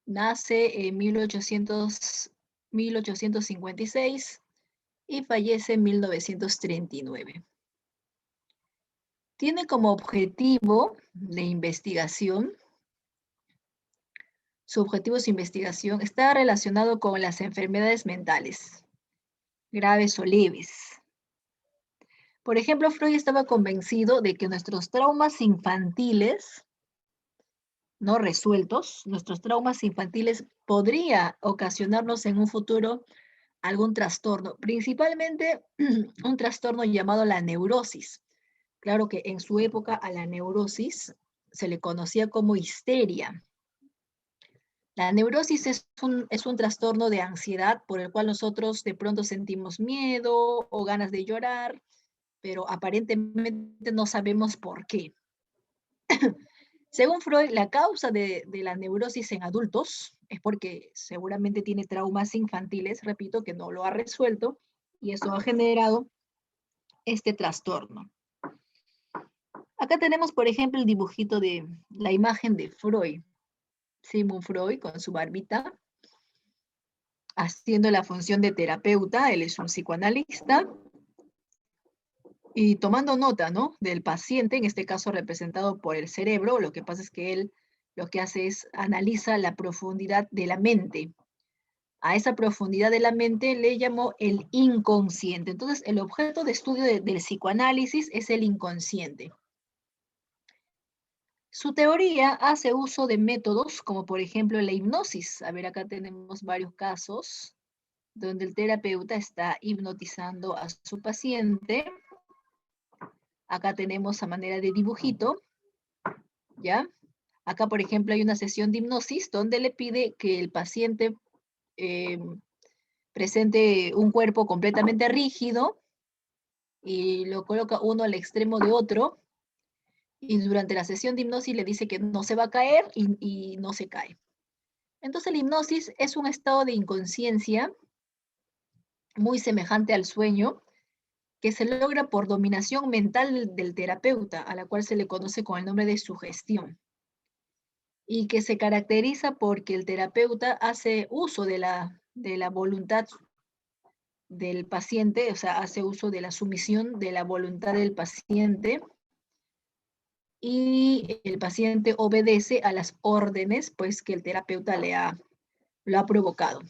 nace en 1856 y fallece en 1939. Tiene como objetivo de investigación, su objetivo de investigación está relacionado con las enfermedades mentales, graves o leves. Por ejemplo, Freud estaba convencido de que nuestros traumas infantiles no resueltos, nuestros traumas infantiles podría ocasionarnos en un futuro algún trastorno, principalmente un trastorno llamado la neurosis. Claro que en su época a la neurosis se le conocía como histeria. La neurosis es un trastorno de ansiedad por el cual nosotros de pronto sentimos miedo o ganas de llorar, pero aparentemente no sabemos por qué. Según Freud, la causa de la neurosis en adultos es porque seguramente tiene traumas infantiles, repito, que no lo ha resuelto, y eso ha generado este trastorno. Acá tenemos, por ejemplo, el dibujito de la imagen de Freud, Sigmund Freud con su barbita, haciendo la función de terapeuta, él es un psicoanalista, y tomando nota, ¿no?, del paciente, en este caso representado por el cerebro. Lo que pasa es que él lo que hace es analiza la profundidad de la mente. A esa profundidad de la mente le llamó el inconsciente. Entonces, el objeto de estudio del psicoanálisis es el inconsciente. Su teoría hace uso de métodos como por ejemplo la hipnosis. A ver, acá tenemos varios casos donde el terapeuta está hipnotizando a su paciente. Acá tenemos a manera de dibujito, ¿ya? Acá, por ejemplo, hay una sesión de hipnosis donde le pide que el paciente eh, presente un cuerpo completamente rígido y lo coloca uno al extremo de otro, y durante la sesión de hipnosis le dice que no se va a caer y no se cae. Entonces la hipnosis es un estado de inconsciencia muy semejante al sueño que se logra por dominación mental del terapeuta, a la cual se le conoce con el nombre de sugestión, y que se caracteriza porque el terapeuta hace uso de la voluntad del paciente, o sea, hace uso de la sumisión de la voluntad del paciente, y el paciente obedece a las órdenes pues que el terapeuta lo ha provocado.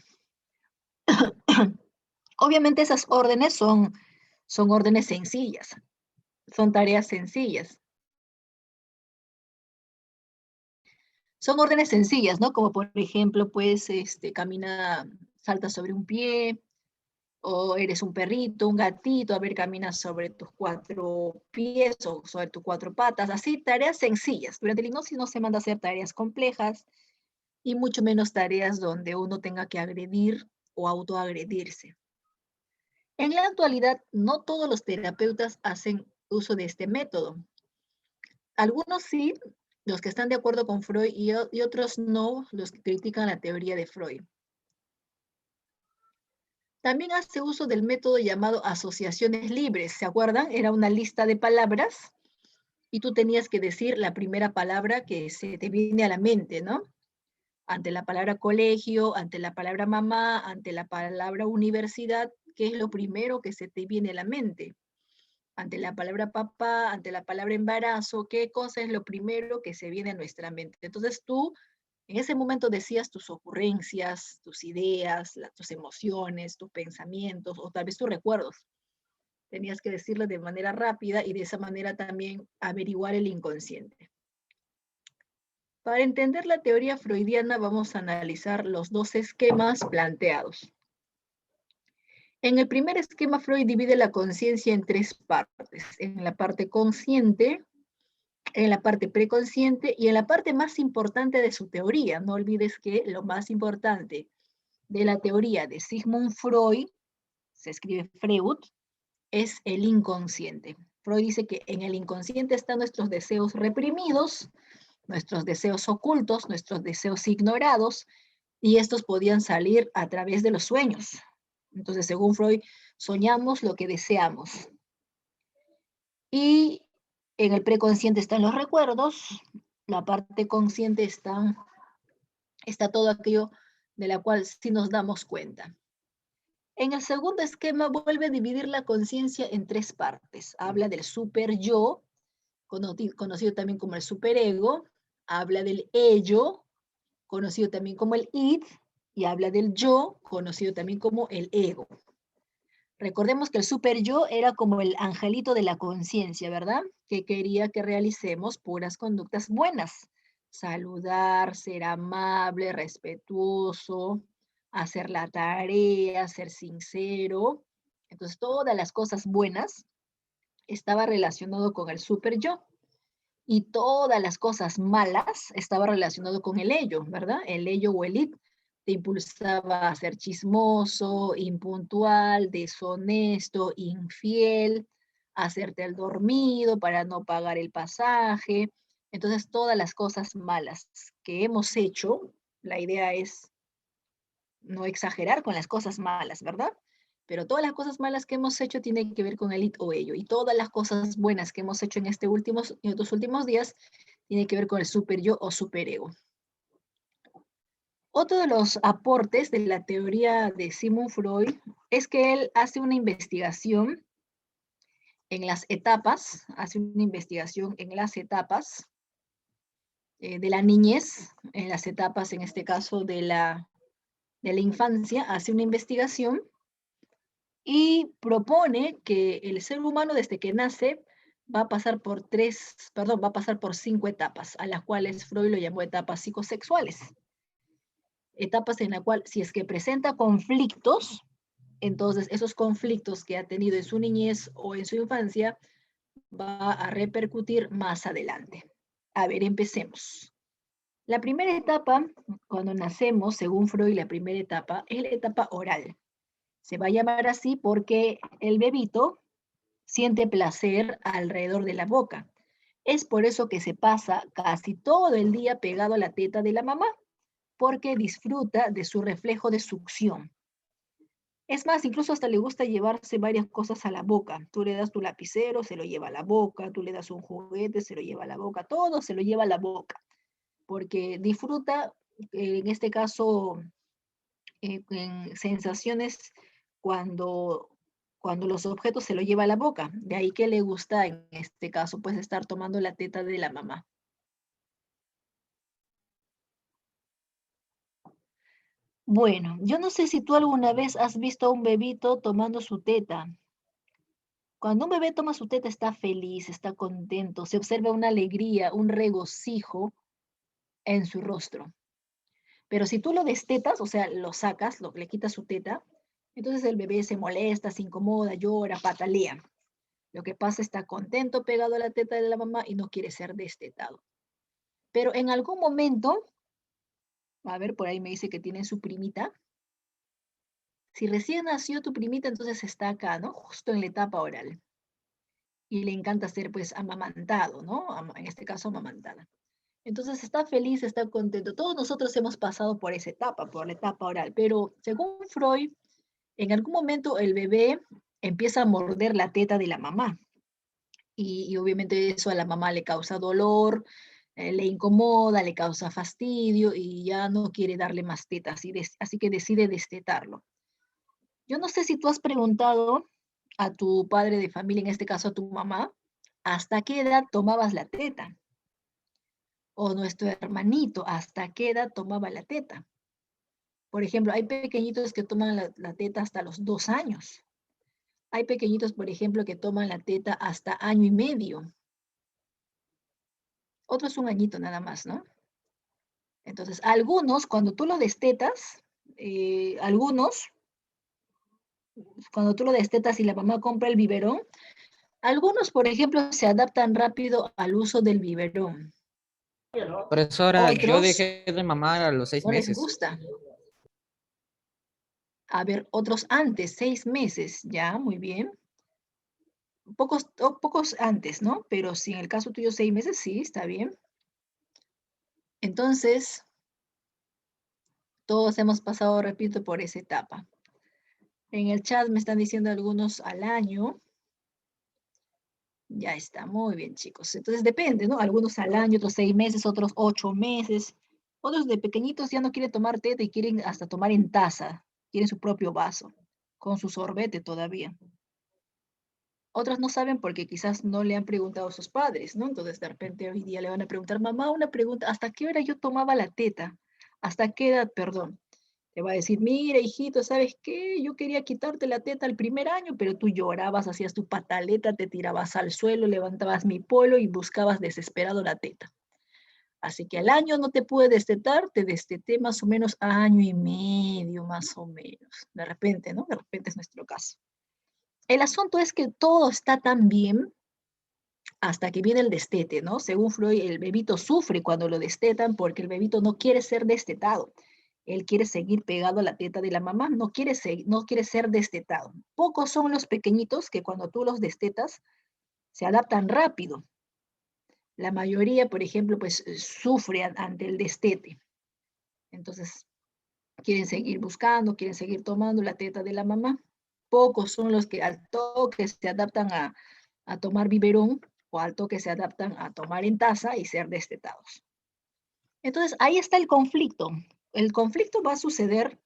Obviamente esas órdenes son órdenes sencillas, son tareas sencillas. Son órdenes sencillas, ¿no? Como por ejemplo, pues, camina, salta sobre un pie, o eres un perrito, un gatito, a ver, caminas sobre tus 4 pies o sobre tus 4 patas, así, tareas sencillas. Durante la hipnosis no se manda a hacer tareas complejas y mucho menos tareas donde uno tenga que agredir o autoagredirse. En la actualidad, no todos los terapeutas hacen uso de este método. Algunos sí, los que están de acuerdo con Freud, y otros no, los que critican la teoría de Freud. También hace uso del método llamado asociaciones libres. ¿Se acuerdan? Era una lista de palabras y tú tenías que decir la primera palabra que se te viene a la mente, ¿no? Ante la palabra colegio, ante la palabra mamá, ante la palabra universidad, ¿qué es lo primero que se te viene a la mente? Ante la palabra papá, ante la palabra embarazo, ¿qué cosa es lo primero que se viene a nuestra mente? Entonces tú en ese momento decías tus ocurrencias, tus ideas, tus emociones, tus pensamientos o tal vez tus recuerdos. Tenías que decirlo de manera rápida y de esa manera también averiguar el inconsciente. Para entender la teoría freudiana vamos a analizar los dos esquemas planteados. En el primer esquema, Freud divide la conciencia en 3 partes: en la parte consciente, en la parte preconsciente y en la parte más importante de su teoría. No olvides que lo más importante de la teoría de Sigmund Freud, se escribe Freud, es el inconsciente. Freud dice que en el inconsciente están nuestros deseos reprimidos, nuestros deseos ocultos, nuestros deseos ignorados, y estos podían salir a través de los sueños. Entonces, según Freud, soñamos lo que deseamos. Y en el preconsciente están los recuerdos, La parte consciente está todo aquello de la cual sí nos damos cuenta. En el segundo esquema vuelve a dividir la conciencia en tres partes. Habla del super yo, conocido también como el superego, habla del ello, conocido también como el id, y habla del yo, conocido también como el ego. Recordemos que el super yo era como el angelito de la conciencia, ¿verdad? Que quería que realicemos puras conductas buenas. Saludar, ser amable, respetuoso, hacer la tarea, ser sincero. Entonces, todas las cosas buenas estaba relacionado con el super yo. Y todas las cosas malas estaba relacionado con el ello, ¿verdad? El ello o el id te impulsaba a ser chismoso, impuntual, deshonesto, infiel, hacerte el dormido para no pagar el pasaje. Entonces, todas las cosas malas que hemos hecho, la idea es no exagerar con las cosas malas, ¿verdad? Pero todas las cosas malas que hemos hecho tienen que ver con el it o ello. Y todas las cosas buenas que hemos hecho en estos últimos días tienen que ver con el super yo o superego. Otro de los aportes de la teoría de Sigmund Freud es que él hace una investigación en las etapas, de la niñez, en las etapas, en este caso, de la infancia, hace una investigación y propone que el ser humano desde que nace va a pasar va a pasar por 5 etapas, a las cuales Freud lo llamó etapas psicosexuales. Etapas en la cual si es que presenta conflictos, entonces esos conflictos que ha tenido en su niñez o en su infancia va a repercutir más adelante. A ver, empecemos. La primera etapa, cuando nacemos, según Freud, la primera etapa es la etapa oral. Se va a llamar así porque el bebito siente placer alrededor de la boca. Es por eso que se pasa casi todo el día pegado a la teta de la mamá, porque disfruta de su reflejo de succión. Es más, incluso hasta le gusta llevarse varias cosas a la boca. Tú le das tu lapicero, se lo lleva a la boca, tú le das un juguete, se lo lleva a la boca, todo se lo lleva a la boca, porque disfruta, en este caso, en sensaciones cuando, cuando los objetos se lo lleva a la boca. De ahí que le gusta, en este caso, pues estar tomando la teta de la mamá. Bueno, yo no sé si tú alguna vez has visto a un bebito tomando su teta. Cuando un bebé toma su teta está feliz, está contento, se observa una alegría, un regocijo en su rostro. Pero si tú lo destetas, o sea, lo sacas, le quitas su teta, entonces el bebé se molesta, se incomoda, llora, patalea. Lo que pasa, está contento pegado a la teta de la mamá y no quiere ser destetado. Pero en algún momento, a ver, por ahí me dice que tiene su primita. Si recién nació tu primita, entonces está acá, ¿no? Justo en la etapa oral. Y le encanta ser, pues, amamantado, ¿no? En este caso, amamantada. Entonces está feliz, está contento. Todos nosotros hemos pasado por esa etapa, por la etapa oral, pero según Freud, en algún momento el bebé empieza a morder la teta de la mamá. Y obviamente eso a la mamá le causa dolor, le incomoda, le causa fastidio y ya no quiere darle más tetas, así que decide destetarlo. Yo no sé si tú has preguntado a tu padre de familia, en este caso a tu mamá, ¿hasta qué edad tomabas la teta? O nuestro hermanito, ¿hasta qué edad tomaba la teta? Por ejemplo, hay pequeñitos que toman la teta hasta los 2 años. Hay pequeñitos, por ejemplo, que toman la teta hasta año y medio. Otros un añito nada más, ¿no? Entonces, algunos, cuando tú lo destetas, algunos, cuando tú lo destetas y la mamá compra el biberón, algunos, por ejemplo, se adaptan rápido al uso del biberón. Profesora, yo Otros dejé de mamar a los seis no les meses. gusta. A ver, otros antes, 6 meses, ya, muy bien. Pocos antes, ¿no? Pero si en el caso tuyo 6 meses, sí, está bien. Entonces, todos hemos pasado, repito, por esa etapa. En el chat me están diciendo algunos al año. Ya está, muy bien, chicos. Entonces depende, ¿no? Algunos al año, otros 6 meses, otros 8 meses. Otros de pequeñitos ya no quieren tomar teta y quieren hasta tomar en taza. Quieren su propio vaso, con su sorbete todavía. Otros no saben porque quizás no le han preguntado a sus padres, ¿no? Entonces de repente hoy día le van a preguntar, mamá, una pregunta, ¿hasta qué hora yo tomaba la teta? ¿Hasta qué edad, perdón? Te va a decir, mira, hijito, ¿sabes qué? Yo quería quitarte la teta el primer año, pero tú llorabas, hacías tu pataleta, te tirabas al suelo, levantabas mi polo y buscabas desesperado la teta. Así que al año no te pude destetar, te desteté más o menos a año y medio, más o menos. De repente, ¿no? De repente es nuestro caso. El asunto es que todo está tan bien hasta que viene el destete, ¿no? Según Freud, el bebito sufre cuando lo destetan porque el bebito no quiere ser destetado. Él quiere seguir pegado a la teta de la mamá, no quiere ser destetado. Pocos son los pequeñitos que cuando tú los destetas se adaptan rápido. La mayoría, por ejemplo, pues sufre ante el destete. Entonces, quieren seguir buscando, quieren seguir tomando la teta de la mamá. Pocos son los que al toque se adaptan a tomar biberón o al toque se adaptan a tomar en taza y ser destetados. Entonces, ahí está el conflicto. El conflicto va a suceder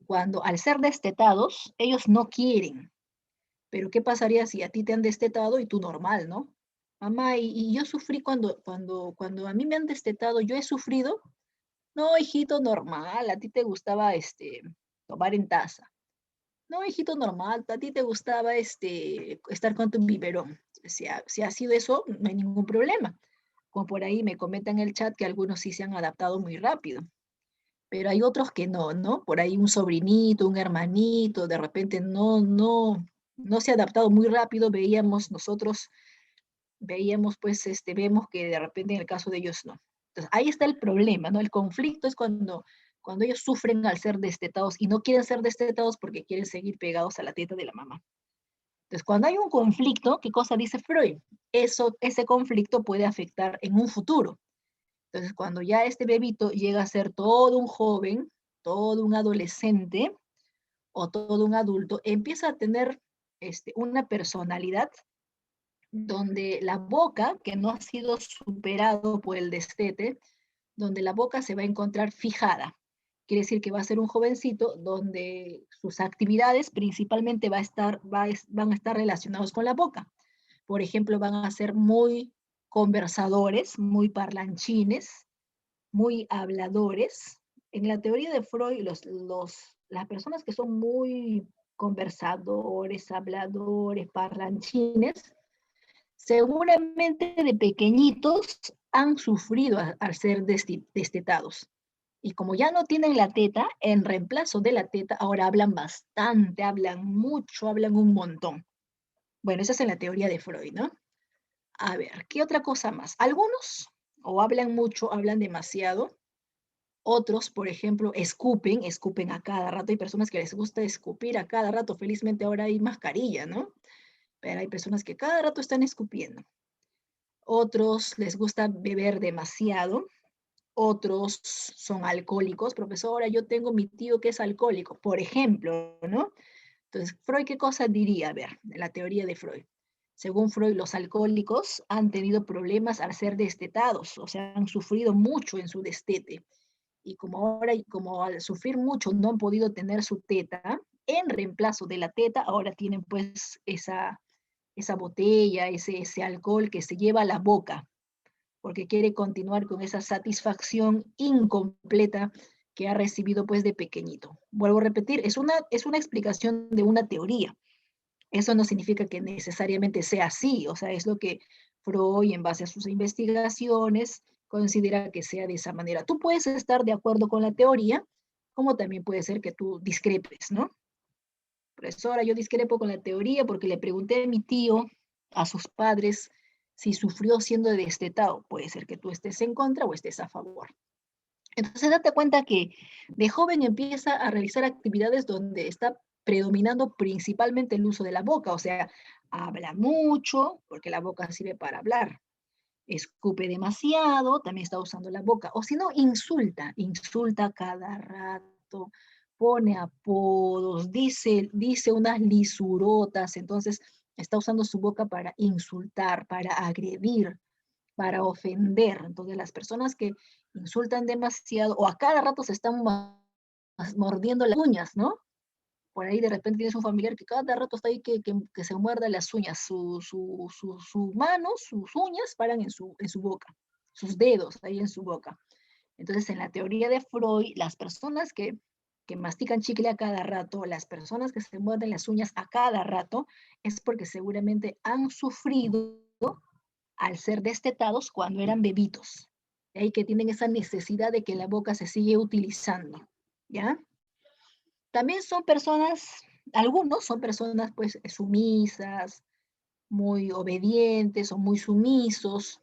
cuando al ser destetados, ellos no quieren. Pero ¿qué pasaría si a ti te han destetado y tú normal, ¿no? Mamá, y yo sufrí cuando a mí me han destetado, yo he sufrido. No, hijito, normal, a ti te gustaba tomar en taza. No, hijito, normal, a ti te gustaba estar con tu biberón. Si ha sido eso, no hay ningún problema. Como por ahí me comentan en el chat que algunos sí se han adaptado muy rápido, pero hay otros que no, ¿no? Por ahí un sobrinito, un hermanito, de repente no se ha adaptado muy rápido, veíamos pues, vemos que de repente en el caso de ellos no. Entonces, ahí está el problema, ¿no? El conflicto es cuando ellos sufren al ser destetados y no quieren ser destetados porque quieren seguir pegados a la teta de la mamá. Entonces, cuando hay un conflicto, ¿qué cosa dice Freud? Ese conflicto puede afectar en un futuro. Entonces, cuando ya este bebito llega a ser todo un joven, todo un adolescente o todo un adulto, empieza a tener una personalidad donde la boca, que no ha sido superado por el destete, donde la boca se va a encontrar fijada. Quiere decir que va a ser un jovencito donde sus actividades principalmente van a estar relacionados con la boca. Por ejemplo, van a ser muy conversadores, muy parlanchines, muy habladores. En la teoría de Freud, las personas que son muy conversadores, habladores, parlanchines, seguramente de pequeñitos han sufrido al ser destetados. Y como ya no tienen la teta, en reemplazo de la teta, ahora hablan bastante, hablan mucho, hablan un montón. Bueno, esa es en la teoría de Freud, ¿no? A ver, ¿qué otra cosa más? Algunos o hablan mucho, hablan demasiado. Otros, por ejemplo, escupen a cada rato. Hay personas que les gusta escupir a cada rato. Felizmente ahora hay mascarilla, ¿no? Pero hay personas que cada rato están escupiendo. Otros les gusta beber demasiado. Otros son alcohólicos. Profesora, yo tengo mi tío que es alcohólico, por ejemplo, ¿no? Entonces, Freud, ¿qué cosa diría? A ver, la teoría de Freud. Según Freud, los alcohólicos han tenido problemas al ser destetados, o sea, han sufrido mucho en su destete. Y como al sufrir mucho, no han podido tener su teta, en reemplazo de la teta, ahora tienen pues esa botella, ese alcohol que se lleva a la boca, porque quiere continuar con esa satisfacción incompleta que ha recibido pues de pequeñito. Vuelvo a repetir, es una explicación de una teoría. Eso no significa que necesariamente sea así, o sea, es lo que Freud, en base a sus investigaciones, considera que sea de esa manera. Tú puedes estar de acuerdo con la teoría, como también puede ser que tú discrepes, ¿no? Profesora, yo discrepo con la teoría porque le pregunté a mi tío, a sus padres, si sufrió siendo destetado. Puede ser que tú estés en contra o estés a favor. Entonces, date cuenta que de joven empieza a realizar actividades donde está predominando principalmente el uso de la boca, o sea, habla mucho, porque la boca sirve para hablar, escupe demasiado, también está usando la boca, o si no, insulta cada rato, pone apodos, dice unas lisurotas, entonces Está usando su boca para insultar, para agredir, para ofender. Entonces, las personas que insultan demasiado o a cada rato se están mordiendo las uñas, ¿no? Por ahí de repente tienes un familiar que cada rato está ahí que se muerda las uñas, su mano, sus uñas paran en su boca, sus dedos ahí en su boca. Entonces, en la teoría de Freud, las personas que mastican chicle a cada rato, las personas que se muerden las uñas a cada rato, es porque seguramente han sufrido al ser destetados cuando eran bebitos. De ahí que tienen esa necesidad de que la boca se sigue utilizando, ¿ya? También son personas, algunos son personas pues sumisas, muy obedientes o muy sumisos,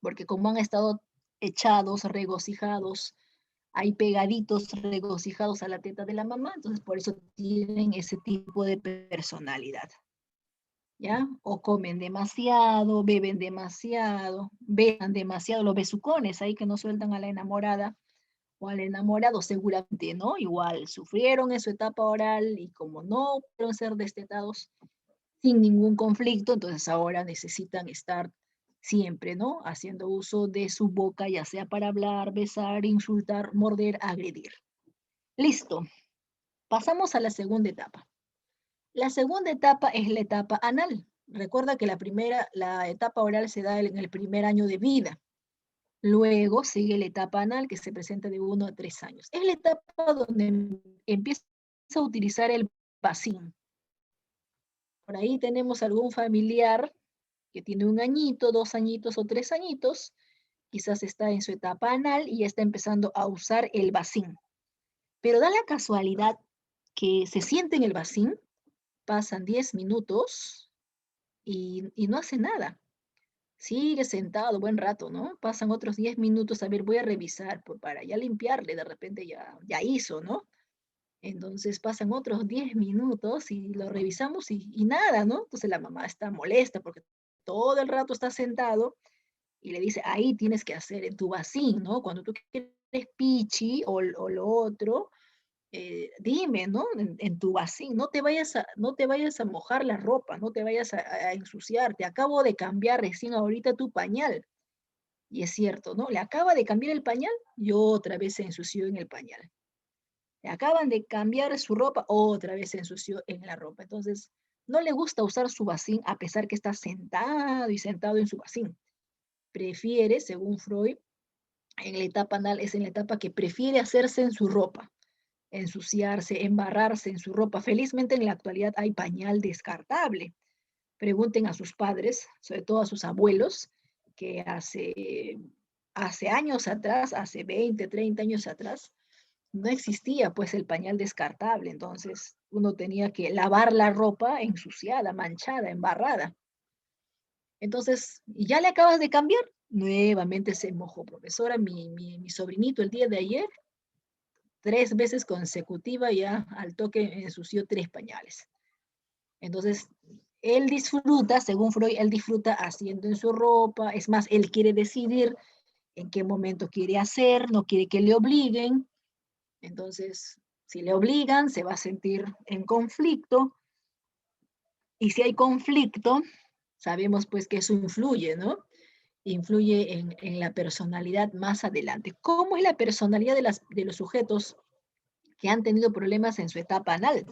porque como han estado echados, regocijados, ahí pegaditos, regocijados a la teta de la mamá, entonces por eso tienen ese tipo de personalidad, ¿ya? O comen demasiado, beben demasiado, vean demasiado, los besucones ahí que no sueltan a la enamorada o al enamorado seguramente, ¿no? Igual sufrieron en su etapa oral y como no pudieron ser destetados sin ningún conflicto, entonces ahora necesitan estar siempre, ¿no? Haciendo uso de su boca, ya sea para hablar, besar, insultar, morder, agredir. Listo. Pasamos a la segunda etapa. La segunda etapa es la etapa anal. Recuerda que la etapa oral se da en el primer año de vida. Luego sigue la etapa anal que se presenta de 1 a 3 años. Es la etapa donde empieza a utilizar el vacín. Por ahí tenemos algún familiar que tiene 1 añito, 2 añitos o 3 añitos, quizás está en su etapa anal y ya está empezando a usar el vacín. Pero da la casualidad que se siente en el vacín, pasan 10 minutos y no hace nada. Sigue sentado buen rato, ¿no? Pasan otros 10 minutos, a ver, voy a revisar para ya limpiarle, de repente ya hizo, ¿no? Entonces pasan otros 10 minutos y lo revisamos y nada, ¿no? Entonces la mamá está molesta porque todo el rato está sentado y le dice, ahí tienes que hacer en tu vacín, ¿no? Cuando tú quieres pichi o lo otro, dime, ¿no? En tu vacín, no te vayas a mojar la ropa, no te vayas a ensuciar, te acabo de cambiar recién ahorita tu pañal. Y es cierto, ¿no? Le acaba de cambiar el pañal y otra vez se ensució en el pañal. Le acaban de cambiar su ropa, otra vez se ensució en la ropa. Entonces, no le gusta usar su vacín a pesar que está sentado y sentado en su vacín. Prefiere, según Freud, en la etapa anal es en la etapa que prefiere hacerse en su ropa, ensuciarse, embarrarse en su ropa. Felizmente en la actualidad hay pañal descartable. Pregunten a sus padres, sobre todo a sus abuelos, que hace años atrás, hace 20, 30 años atrás, no existía pues el pañal descartable, entonces uno tenía que lavar la ropa ensuciada, manchada, embarrada. Entonces, ¿y ya le acabas de cambiar? Nuevamente se mojó, profesora, mi sobrinito el día de ayer, 3 veces consecutiva ya al toque ensució 3 pañales. Entonces, él disfruta, según Freud, él disfruta haciendo en su ropa, es más, él quiere decidir en qué momento quiere hacer, no quiere que le obliguen. Entonces, si le obligan, se va a sentir en conflicto. Y si hay conflicto, sabemos pues que eso influye, ¿no? Influye en la personalidad más adelante. ¿Cómo es la personalidad de los sujetos que han tenido problemas en su etapa anal?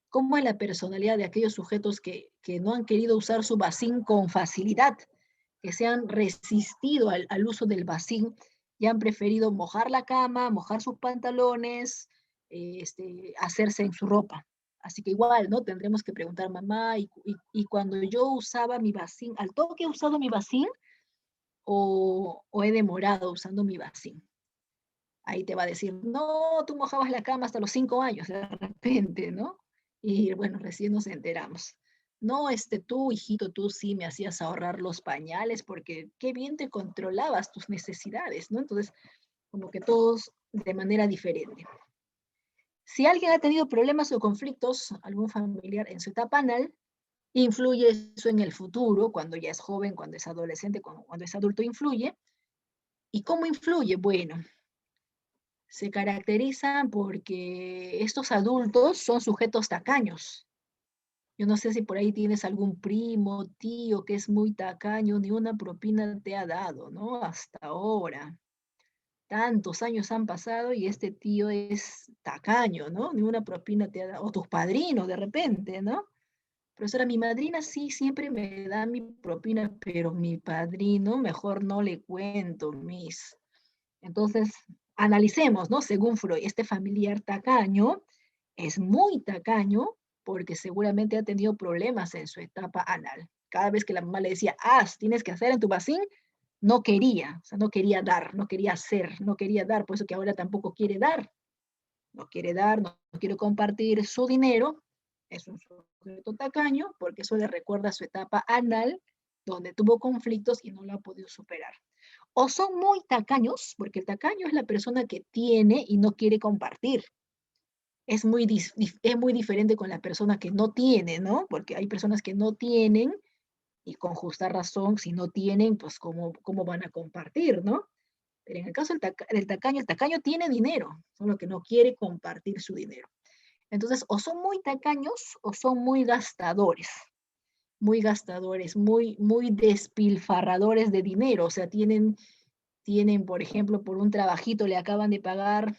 ¿Cómo es la personalidad de aquellos sujetos que no han querido usar su vacín con facilidad, que se han resistido al uso del vacín y han preferido mojar la cama, mojar sus pantalones, hacerse en su ropa? Así que igual, ¿no? Tendremos que preguntar, mamá, y cuando yo usaba mi vacín, ¿al toque he usado mi vacín o he demorado usando mi vacín? Ahí te va a decir, no, tú mojabas la cama hasta los 5 años, de repente, ¿no? Y bueno, recién nos enteramos. No, tú, hijito, tú sí me hacías ahorrar los pañales porque qué bien te controlabas tus necesidades, ¿no? Entonces, como que todos de manera diferente. Si alguien ha tenido problemas o conflictos, algún familiar en su etapa anal, influye eso en el futuro, cuando ya es joven, cuando es adolescente, cuando es adulto, influye. ¿Y cómo influye? Bueno, se caracterizan porque estos adultos son sujetos tacaños. Yo no sé si por ahí tienes algún primo, tío que es muy tacaño, ni una propina te ha dado, ¿no? Hasta ahora. Tantos años han pasado y este tío es tacaño, ¿no? Ni una propina te ha dado. O tus padrinos de repente, ¿no? Profesora, mi madrina sí siempre me da mi propina, pero mi padrino mejor no le cuento, mis. Entonces, analicemos, ¿no? Según Freud, este familiar tacaño es muy tacaño porque seguramente ha tenido problemas en su etapa anal. Cada vez que la mamá le decía, tienes que hacer en tu vacín, no quería, o sea, no quería dar, no quería hacer, no quería dar, por eso que ahora tampoco quiere dar, no quiere dar, no quiere compartir su dinero, es un sujeto tacaño porque eso le recuerda su etapa anal, donde tuvo conflictos y no lo ha podido superar. O son muy tacaños, porque el tacaño es la persona que tiene y no quiere compartir. Es muy diferente con la persona que no tiene, ¿no? Porque hay personas que no tienen y con justa razón, si no tienen, pues cómo van a compartir, ¿no? Pero en el caso del tacaño, el tacaño tiene dinero, solo que no quiere compartir su dinero. Entonces, o son muy tacaños o son muy gastadores, muy despilfarradores de dinero, o sea, tienen, por ejemplo, por un trabajito le acaban de pagar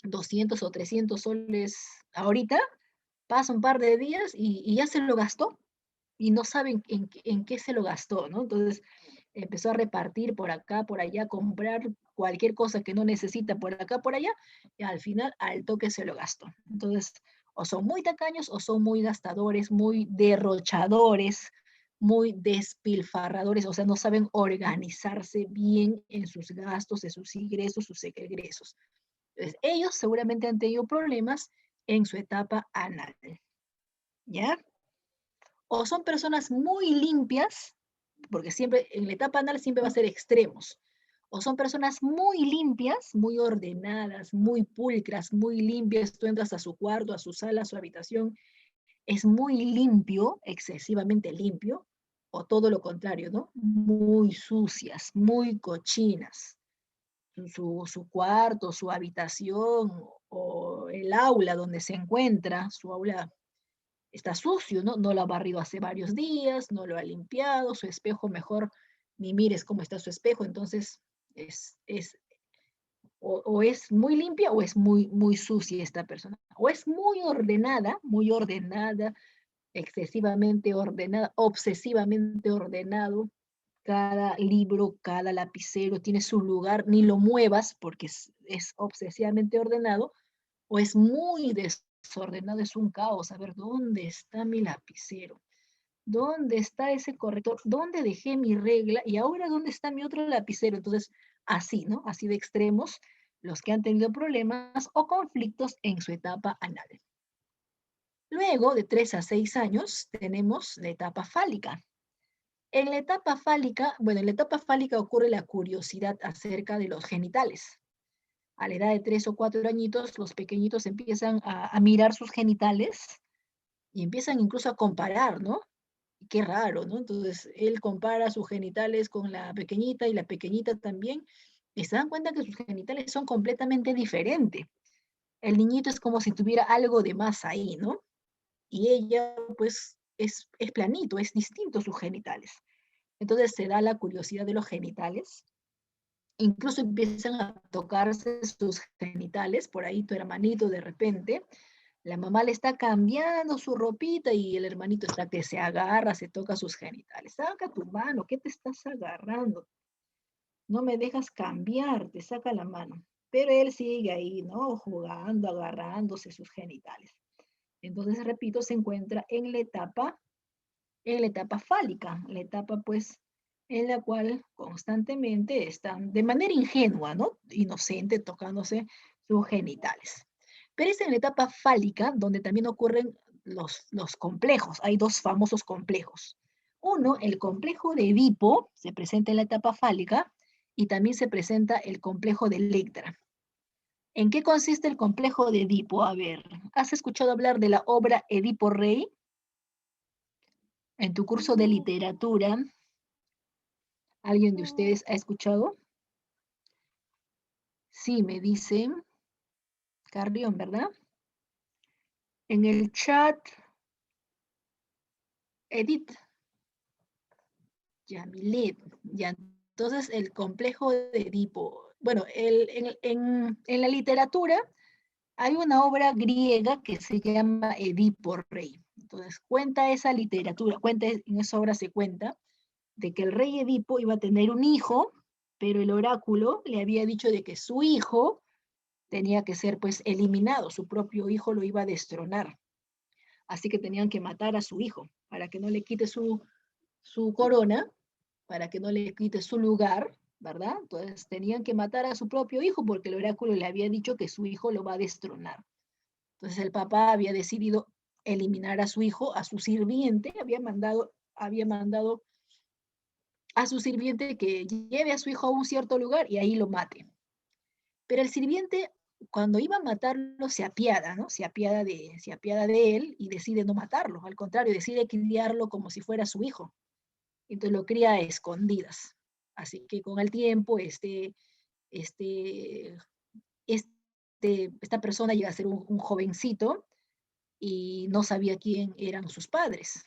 200 o 300 soles ahorita, pasa un par de días y ya se lo gastó y no saben en qué se lo gastó, ¿no? Entonces empezó a repartir por acá, por allá, comprar cualquier cosa que no necesita por acá, por allá, y al final al toque se lo gastó. Entonces, o son muy tacaños o son muy gastadores, muy derrochadores, muy despilfarradores, o sea, no saben organizarse bien en sus gastos, en sus ingresos, sus egresos. Entonces, ellos seguramente han tenido problemas en su etapa anal, ¿ya? O son personas muy limpias, porque siempre en la etapa anal siempre va a ser extremos. O son personas muy limpias, muy ordenadas, muy pulcras, muy limpias. Tú entras a su cuarto, a su sala, a su habitación, es muy limpio, excesivamente limpio, o todo lo contrario, ¿no? Muy sucias, muy cochinas. Su cuarto, su habitación o el aula donde se encuentra, su aula está sucio, ¿no? No lo ha barrido hace varios días, no lo ha limpiado, su espejo mejor ni mires cómo está su espejo, entonces o es muy limpia o es muy sucia esta persona, o es muy ordenada, excesivamente ordenada, obsesivamente ordenado, cada libro, cada lapicero tiene su lugar, ni lo muevas porque es obsesivamente ordenado, o es muy desordenado, es un caos. A ver, ¿dónde está mi lapicero? ¿Dónde está ese corrector? ¿Dónde dejé mi regla? Y ahora, ¿dónde está mi otro lapicero? Entonces, así, ¿no? Así de extremos, los que han tenido problemas o conflictos en su etapa anal. Luego, de 3 a 6 años, tenemos la etapa fálica. En la etapa fálica, bueno, en la etapa fálica ocurre la curiosidad acerca de los genitales. A la edad de 3 o 4 añitos, los pequeñitos empiezan a mirar sus genitales y empiezan incluso a comparar, ¿no? Y qué raro, ¿no? Entonces, él compara sus genitales con la pequeñita y la pequeñita también, y se dan cuenta que sus genitales son completamente diferentes. El niñito es como si tuviera algo de más ahí, ¿no? Y ella, pues, es planito, es distinto sus genitales. Entonces se da la curiosidad de los genitales, incluso empiezan a tocarse sus genitales, por ahí tu hermanito de repente, la mamá le está cambiando su ropita y el hermanito está que se agarra, se toca sus genitales. Saca tu mano, ¿qué te estás agarrando? No me dejas cambiar, te saca la mano. Pero él sigue ahí, ¿no? Jugando, agarrándose sus genitales. Entonces, repito, se encuentra en la etapa fálica, la etapa pues en la cual constantemente están de manera ingenua, ¿no? Inocente, tocándose sus genitales. Pero es en la etapa fálica donde también ocurren los complejos. Hay dos famosos complejos. Uno, el complejo de Edipo, se presenta en la etapa fálica, y también se presenta el complejo de Electra. ¿En qué consiste el complejo de Edipo? A ver, ¿has escuchado hablar de la obra Edipo Rey? En tu curso de literatura, ¿alguien de ustedes ha escuchado? Sí, me dicen, Carrión, ¿verdad? En el chat, Edith, Yamilet. Ya, entonces el complejo de Edipo. Bueno, en la literatura hay una obra griega que se llama Edipo Rey. Entonces cuenta esa literatura, en esa obra se cuenta de que el rey Edipo iba a tener un hijo, pero el oráculo le había dicho de que su hijo tenía que ser pues eliminado, su propio hijo lo iba a destronar. Así que tenían que matar a su hijo para que no le quite su corona, para que no le quite su lugar, ¿verdad? Entonces tenían que matar a su propio hijo porque el oráculo le había dicho que su hijo lo va a destronar. Entonces el papá había decidido eliminar a su hijo, a su sirviente, había mandado a su sirviente que lleve a su hijo a un cierto lugar y ahí lo mate. Pero el sirviente, cuando iba a matarlo, se apiada, ¿no? Se apiada de él y decide no matarlo. Al contrario, decide criarlo como si fuera su hijo. Entonces lo cría a escondidas. Así que con el tiempo, este, esta persona llega a ser un jovencito y no sabía quién eran sus padres.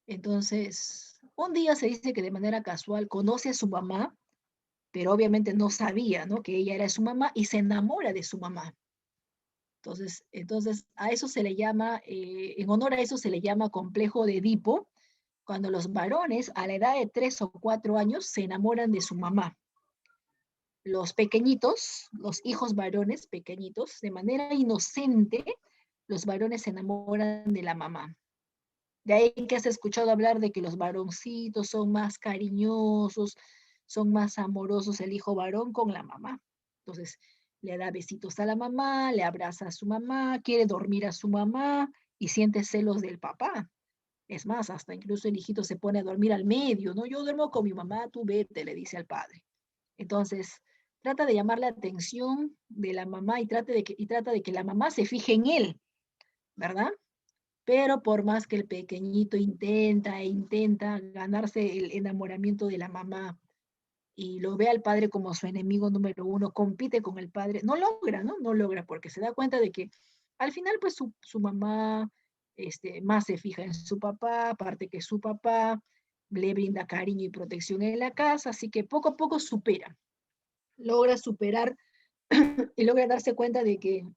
Entonces, un día se dice que de manera casual conoce a su mamá, pero obviamente no sabía, ¿no? Que ella era su mamá y se enamora de su mamá. Entonces a eso se le llama, en honor a eso se le llama complejo de Edipo, cuando los varones a la edad de 3 o 4 años se enamoran de su mamá. Los pequeñitos, los hijos varones pequeñitos, de manera inocente, los varones se enamoran de la mamá. De ahí que has escuchado hablar de que los varoncitos son más cariñosos, son más amorosos el hijo varón con la mamá. Entonces, le da besitos a la mamá, le abraza a su mamá, quiere dormir a su mamá y siente celos del papá. Es más, hasta incluso el hijito se pone a dormir al medio, ¿no? Yo duermo con mi mamá, tú vete, le dice al padre. Entonces, trata de llamar la atención de la mamá y trata de que la mamá se fije en él, ¿verdad? Pero por más que el pequeñito intenta e intenta ganarse el enamoramiento de la mamá y lo ve al padre como su enemigo número uno, compite con el padre, no logra, ¿no? No logra porque se da cuenta de que al final pues su mamá más se fija en su papá, aparte que su papá le brinda cariño y protección en la casa, así que poco a poco logra superar y logra darse cuenta de que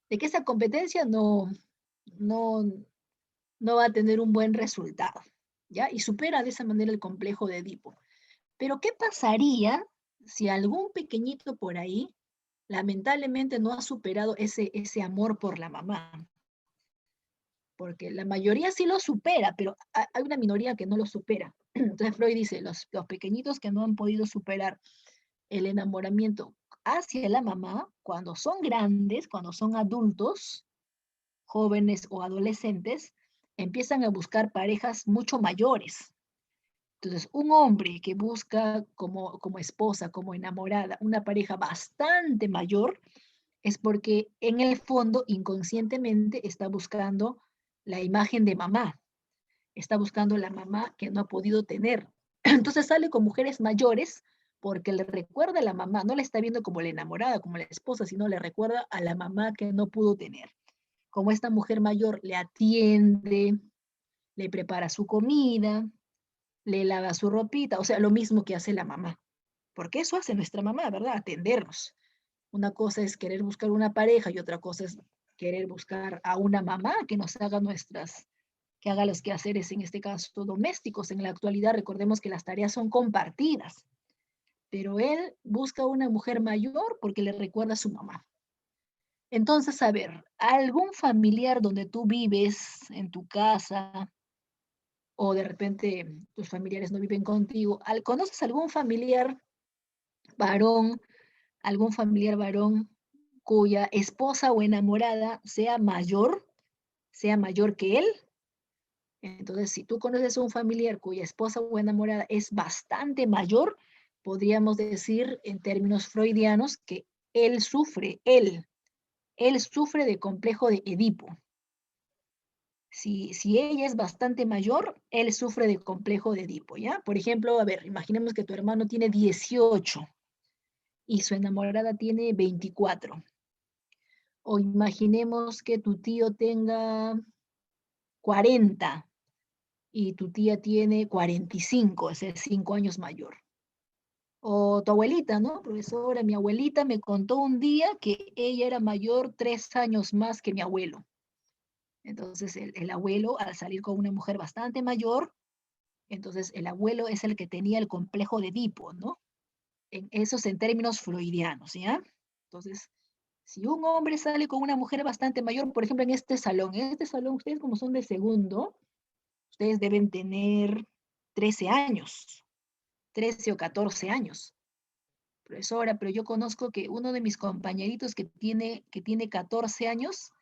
esa competencia no, no va a tener un buen resultado, ¿ya? Y supera de esa manera el complejo de Edipo. Pero ¿qué pasaría si algún pequeñito por ahí lamentablemente no ha superado ese amor por la mamá? Porque la mayoría sí lo supera, pero hay una minoría que no lo supera. Entonces Freud dice, los pequeñitos que no han podido superar el enamoramiento hacia la mamá, cuando son grandes, cuando son adultos, jóvenes o adolescentes, empiezan a buscar parejas mucho mayores. Entonces, un hombre que busca como esposa, como enamorada, una pareja bastante mayor, es porque en el fondo, inconscientemente, está buscando la imagen de mamá, está buscando la mamá que no ha podido tener. Entonces sale con mujeres mayores porque le recuerda a la mamá, no la está viendo como la enamorada, como la esposa, sino le recuerda a la mamá que no pudo tener. Como esta mujer mayor le atiende, le prepara su comida, le lava su ropita, o sea, lo mismo que hace la mamá. Porque eso hace nuestra mamá, ¿verdad? Atendernos. Una cosa es querer buscar una pareja y otra cosa es querer buscar a una mamá que nos haga que haga los quehaceres, en este caso domésticos. En la actualidad, recordemos que las tareas son compartidas, pero él busca una mujer mayor porque le recuerda a su mamá. Entonces, a ver, algún familiar donde tú vives, en tu casa, o de repente tus familiares no viven contigo, ¿conoces algún familiar varón, algún familiar varón cuya esposa o enamorada sea mayor que él? Entonces, si tú conoces a un familiar cuya esposa o enamorada es bastante mayor, podríamos decir en términos freudianos que él sufre de complejo de Edipo. Si ella es bastante mayor, él sufre de complejo de Edipo, ¿ya? Por ejemplo, a ver, imaginemos que tu hermano tiene 18 y su enamorada tiene 24. O imaginemos que tu tío tenga 40 y tu tía tiene 45, es decir, 5 años mayor. O tu abuelita, ¿no? Profesora, mi abuelita me contó un día que ella era mayor 3 años más que mi abuelo. Entonces el abuelo, al salir con una mujer bastante mayor, entonces el abuelo es el que tenía el complejo de Edipo, ¿no? Eso es en términos freudianos, ¿ya? Entonces, si un hombre sale con una mujer bastante mayor, por ejemplo, en este salón, ustedes como son de segundo, ustedes deben tener 13 años, 13 o 14 años. Profesora, pero yo conozco que uno de mis compañeritos que tiene 14 años,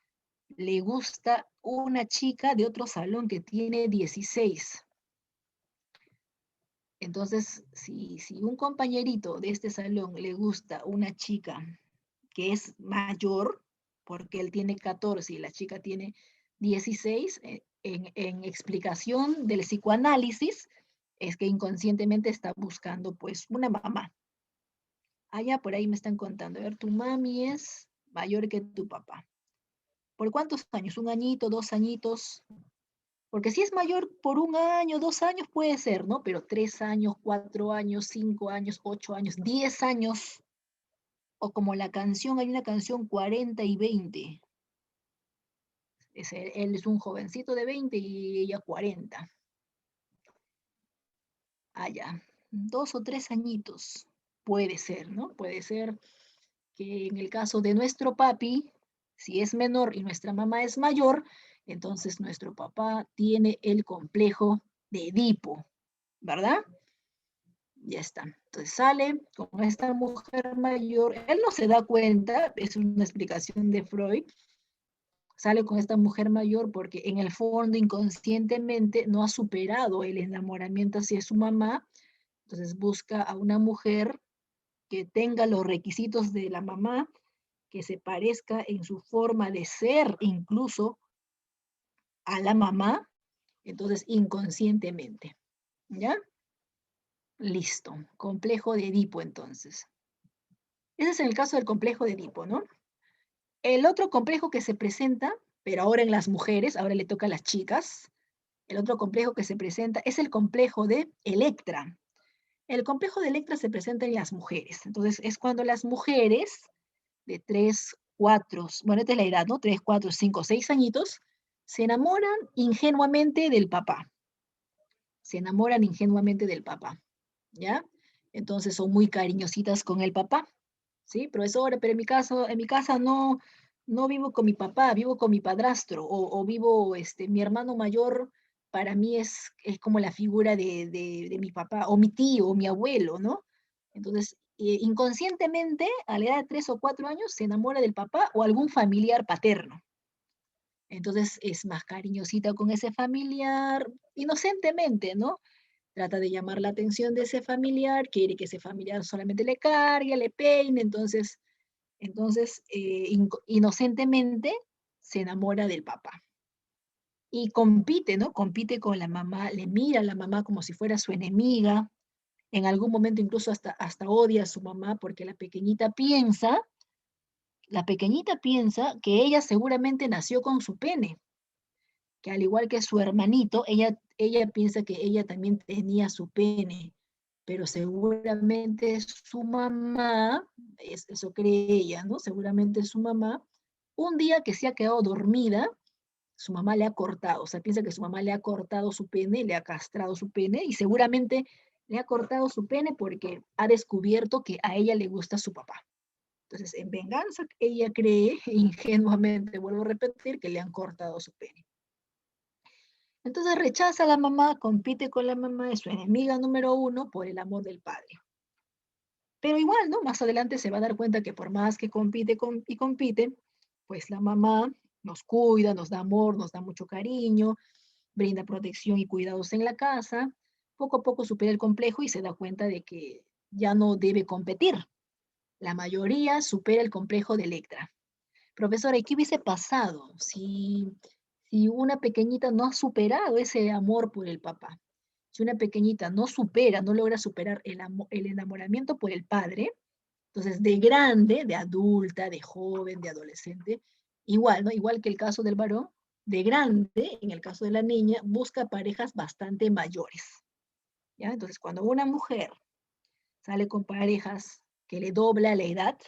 le gusta una chica de otro salón que tiene 16. Entonces, si un compañerito de este salón le gusta una chica que es mayor, porque él tiene 14 y la chica tiene 16, en explicación del psicoanálisis, es que inconscientemente está buscando pues una mamá. Allá por ahí me están contando, a ver, tu mami es mayor que tu papá. ¿Por cuántos años? ¿Un añito, 2 añitos? Porque si es mayor por 1 año, 2 años puede ser, ¿no? Pero 3 años, 4 años, 5 años, 8 años, 10 años, o como la canción, hay una canción 40 y 20. Él es un jovencito de 20 y ella 40. Ya. 2 o 3 añitos. Puede ser, ¿no? Puede ser que en el caso de nuestro papi, si es menor y nuestra mamá es mayor, entonces nuestro papá tiene el complejo de Edipo, ¿verdad? Ya está. Entonces sale con esta mujer mayor, él no se da cuenta, es una explicación de Freud, sale con esta mujer mayor porque en el fondo inconscientemente no ha superado el enamoramiento hacia su mamá, entonces busca a una mujer que tenga los requisitos de la mamá, que se parezca en su forma de ser incluso a la mamá, entonces inconscientemente, ¿ya? Listo, complejo de Edipo entonces. Ese es el caso del complejo de Edipo, ¿no? El otro complejo que se presenta, pero ahora en las mujeres, ahora le toca a las chicas, el otro complejo que se presenta es el complejo de Electra. El complejo de Electra se presenta en las mujeres, entonces es cuando las mujeres de 3, 4, bueno, esta es la edad, ¿no? 3, 4, 5, 6 añitos, se enamoran ingenuamente del papá. Se enamoran ingenuamente del papá, ¿ya? Entonces son muy cariñositas con el papá, ¿sí? Profesora, pero en mi casa no vivo con mi papá, vivo con mi padrastro, o vivo, mi hermano mayor para mí es como la figura de mi papá, o mi tío, o mi abuelo, ¿no? Entonces, inconscientemente, a la edad de 3 o 4 años, se enamora del papá o algún familiar paterno. Entonces, es más cariñosita con ese familiar, inocentemente, ¿no? Trata de llamar la atención de ese familiar, quiere que ese familiar solamente le cargue, le peine, entonces inocentemente se enamora del papá. Y compite, ¿no? Compite con la mamá, le mira a la mamá como si fuera su enemiga, en algún momento incluso hasta odia a su mamá porque la pequeñita piensa que ella seguramente nació con su pene, que al igual que su hermanito, ella piensa que ella también tenía su pene, pero seguramente su mamá, eso cree ella, ¿no? Seguramente su mamá, un día que se ha quedado dormida, su mamá le ha cortado, o sea, piensa que su mamá le ha cortado su pene, le ha castrado su pene, y seguramente le ha cortado su pene porque ha descubierto que a ella le gusta su papá. Entonces, en venganza, ella cree ingenuamente, vuelvo a repetir, que le han cortado su pene. Entonces rechaza a la mamá, compite con la mamá, es su enemiga número uno por el amor del padre. Pero igual, ¿no? Más adelante se va a dar cuenta que por más que compite, pues la mamá nos cuida, nos da amor, nos da mucho cariño, brinda protección y cuidados en la casa. Poco a poco supera el complejo y se da cuenta de que ya no debe competir. La mayoría supera el complejo de Electra. Profesora, ¿y qué hubiese pasado si una pequeñita no ha superado ese amor por el papá? Si una pequeñita no logra superar el enamoramiento por el padre, entonces de grande, de adulta, de joven, de adolescente, igual, ¿no? Igual que el caso del varón, De grande, en el caso de la niña, busca parejas bastante mayores. ¿Ya? Entonces, cuando una mujer sale con parejas que le dobla la edad,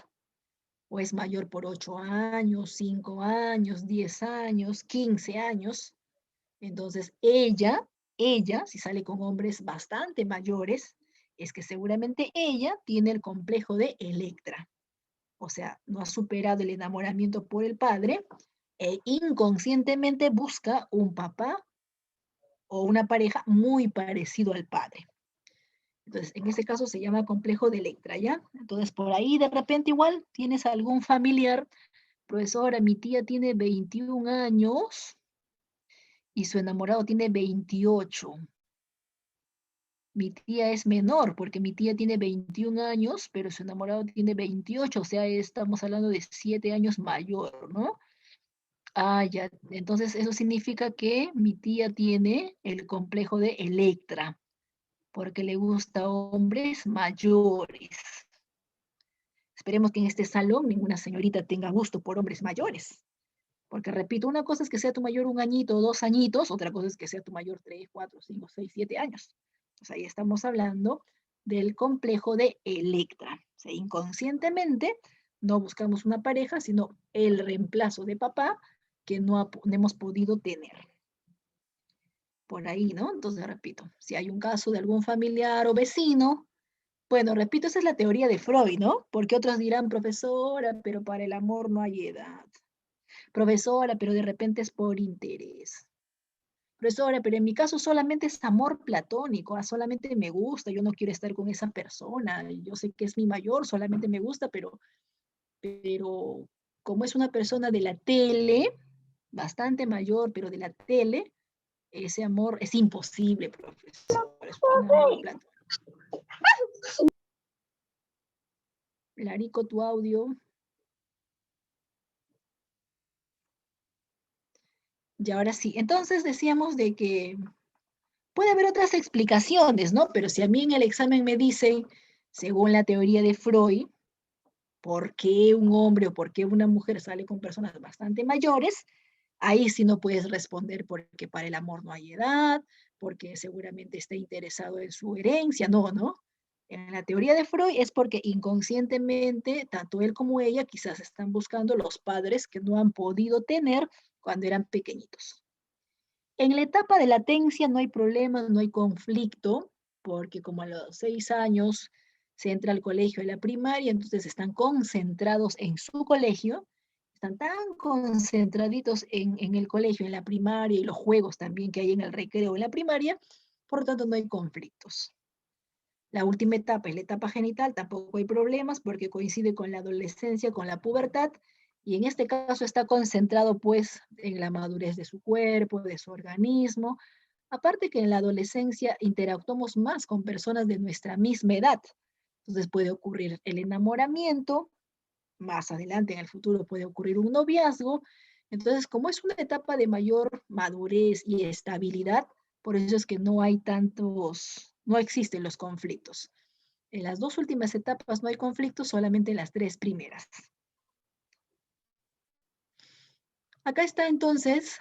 o es mayor por 8 años, 5 años, 10 años, 15 años, entonces ella, si sale con hombres bastante mayores, es que seguramente ella tiene el complejo de Electra. O sea, no ha superado el enamoramiento por el padre e inconscientemente busca un papá o una pareja muy parecido al padre. Entonces, en ese caso se llama complejo de Electra, ¿ya? Entonces, por ahí de repente igual tienes algún familiar, profesora, mi tía tiene 21 años y su enamorado tiene 28. Mi tía es menor porque mi tía tiene 21 años, pero su enamorado tiene 28, o sea, estamos hablando de 7 años mayor, ¿no? Ah, ya. Entonces eso significa que mi tía tiene el complejo de Electra, porque le gusta hombres mayores. Esperemos que en este salón ninguna señorita tenga gusto por hombres mayores. Porque repito, una cosa es que sea tu mayor 1 añito o 2 añitos, otra cosa es que sea tu mayor 3, 4, 5, 6, 7 años. Entonces ahí estamos hablando del complejo de Electra. O sea, inconscientemente no buscamos una pareja, sino el reemplazo de papá que no hemos podido tener. Por ahí, ¿no? Entonces, repito, si hay un caso de algún familiar o vecino, bueno, repito, esa es la teoría de Freud, ¿no? Porque otros dirán, profesora, pero para el amor no hay edad. Profesora, pero de repente es por interés. Profesora, pero en mi caso solamente es amor platónico, solamente me gusta, yo no quiero estar con esa persona, yo sé que es mi mayor, solamente me gusta, pero como es una persona de la tele, bastante mayor, pero de la tele, ese amor es imposible, profesor, es un amor platónico. Larico, tu audio. Y ahora sí, entonces decíamos de que puede haber otras explicaciones, ¿no? Pero si a mí en el examen me dicen, según la teoría de Freud, por qué un hombre o por qué una mujer sale con personas bastante mayores, ahí sí no puedes responder porque para el amor no hay edad, porque seguramente está interesado en su herencia, no, ¿no? En la teoría de Freud es porque inconscientemente, tanto él como ella quizás están buscando los padres que no han podido tener cuando eran pequeñitos. En la etapa de latencia no hay problema, no hay conflicto, porque como a los 6 años se entra al colegio de la primaria, entonces están concentrados en su colegio, están tan concentraditos en el colegio, en la primaria y los juegos también que hay en el recreo en la primaria, por lo tanto no hay conflictos. La última etapa es la etapa genital, tampoco hay problemas porque coincide con la adolescencia, con la pubertad, y en este caso está concentrado pues en la madurez de su cuerpo, de su organismo. Aparte que en la adolescencia interactuamos más con personas de nuestra misma edad. Entonces puede ocurrir el enamoramiento, más adelante en el futuro puede ocurrir un noviazgo. Entonces, como es una etapa de mayor madurez y estabilidad, por eso es que no existen los conflictos. En las 2 últimas etapas no hay conflictos, solamente en las 3 primeras. Acá está entonces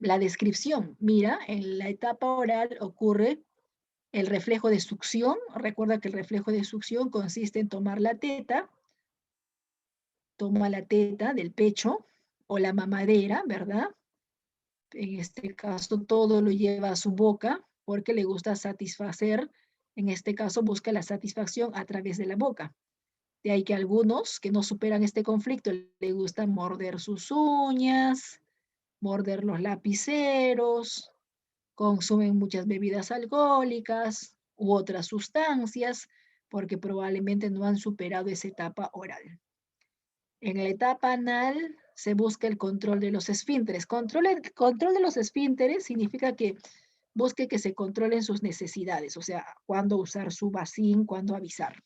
la descripción. Mira, en la etapa oral ocurre el reflejo de succión. Recuerda que el reflejo de succión consiste en tomar la teta, toma la teta del pecho o la mamadera, ¿verdad? En este caso todo lo lleva a su boca porque le gusta satisfacer, en este caso busca la satisfacción a través de la boca. De ahí que algunos que no superan este conflicto le gusta morder sus uñas, morder los lapiceros, consumen muchas bebidas alcohólicas u otras sustancias porque probablemente no han superado esa etapa oral. En la etapa anal se busca el control de los esfínteres. Control de los esfínteres significa que busque que se controlen sus necesidades, o sea, cuándo usar su vacín, cuándo avisar.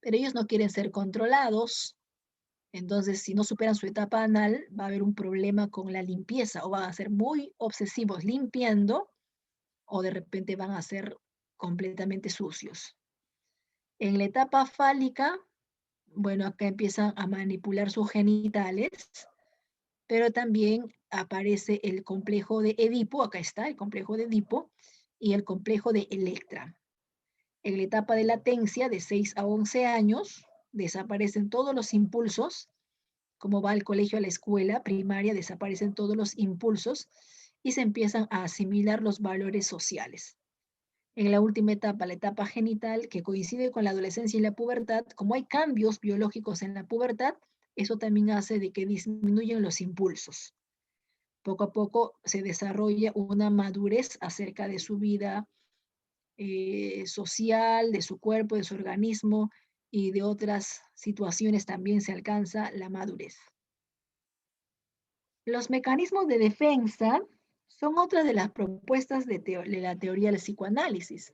Pero ellos no quieren ser controlados, entonces si no superan su etapa anal va a haber un problema con la limpieza o van a ser muy obsesivos limpiando o de repente van a ser completamente sucios. En la etapa fálica, bueno, acá empiezan a manipular sus genitales pero también aparece el complejo de Edipo, acá está el complejo de Edipo, y el complejo de Electra. En la etapa de latencia, de 6 a 11 años, desaparecen todos los impulsos, como va al colegio, a la escuela primaria, desaparecen todos los impulsos y se empiezan a asimilar los valores sociales. En la última etapa, la etapa genital, que coincide con la adolescencia y la pubertad, como hay cambios biológicos en la pubertad, eso también hace de que disminuyan los impulsos. Poco a poco se desarrolla una madurez acerca de su vida social, de su cuerpo, de su organismo y de otras situaciones también se alcanza la madurez. Los mecanismos de defensa son otra de las propuestas de la teoría del psicoanálisis.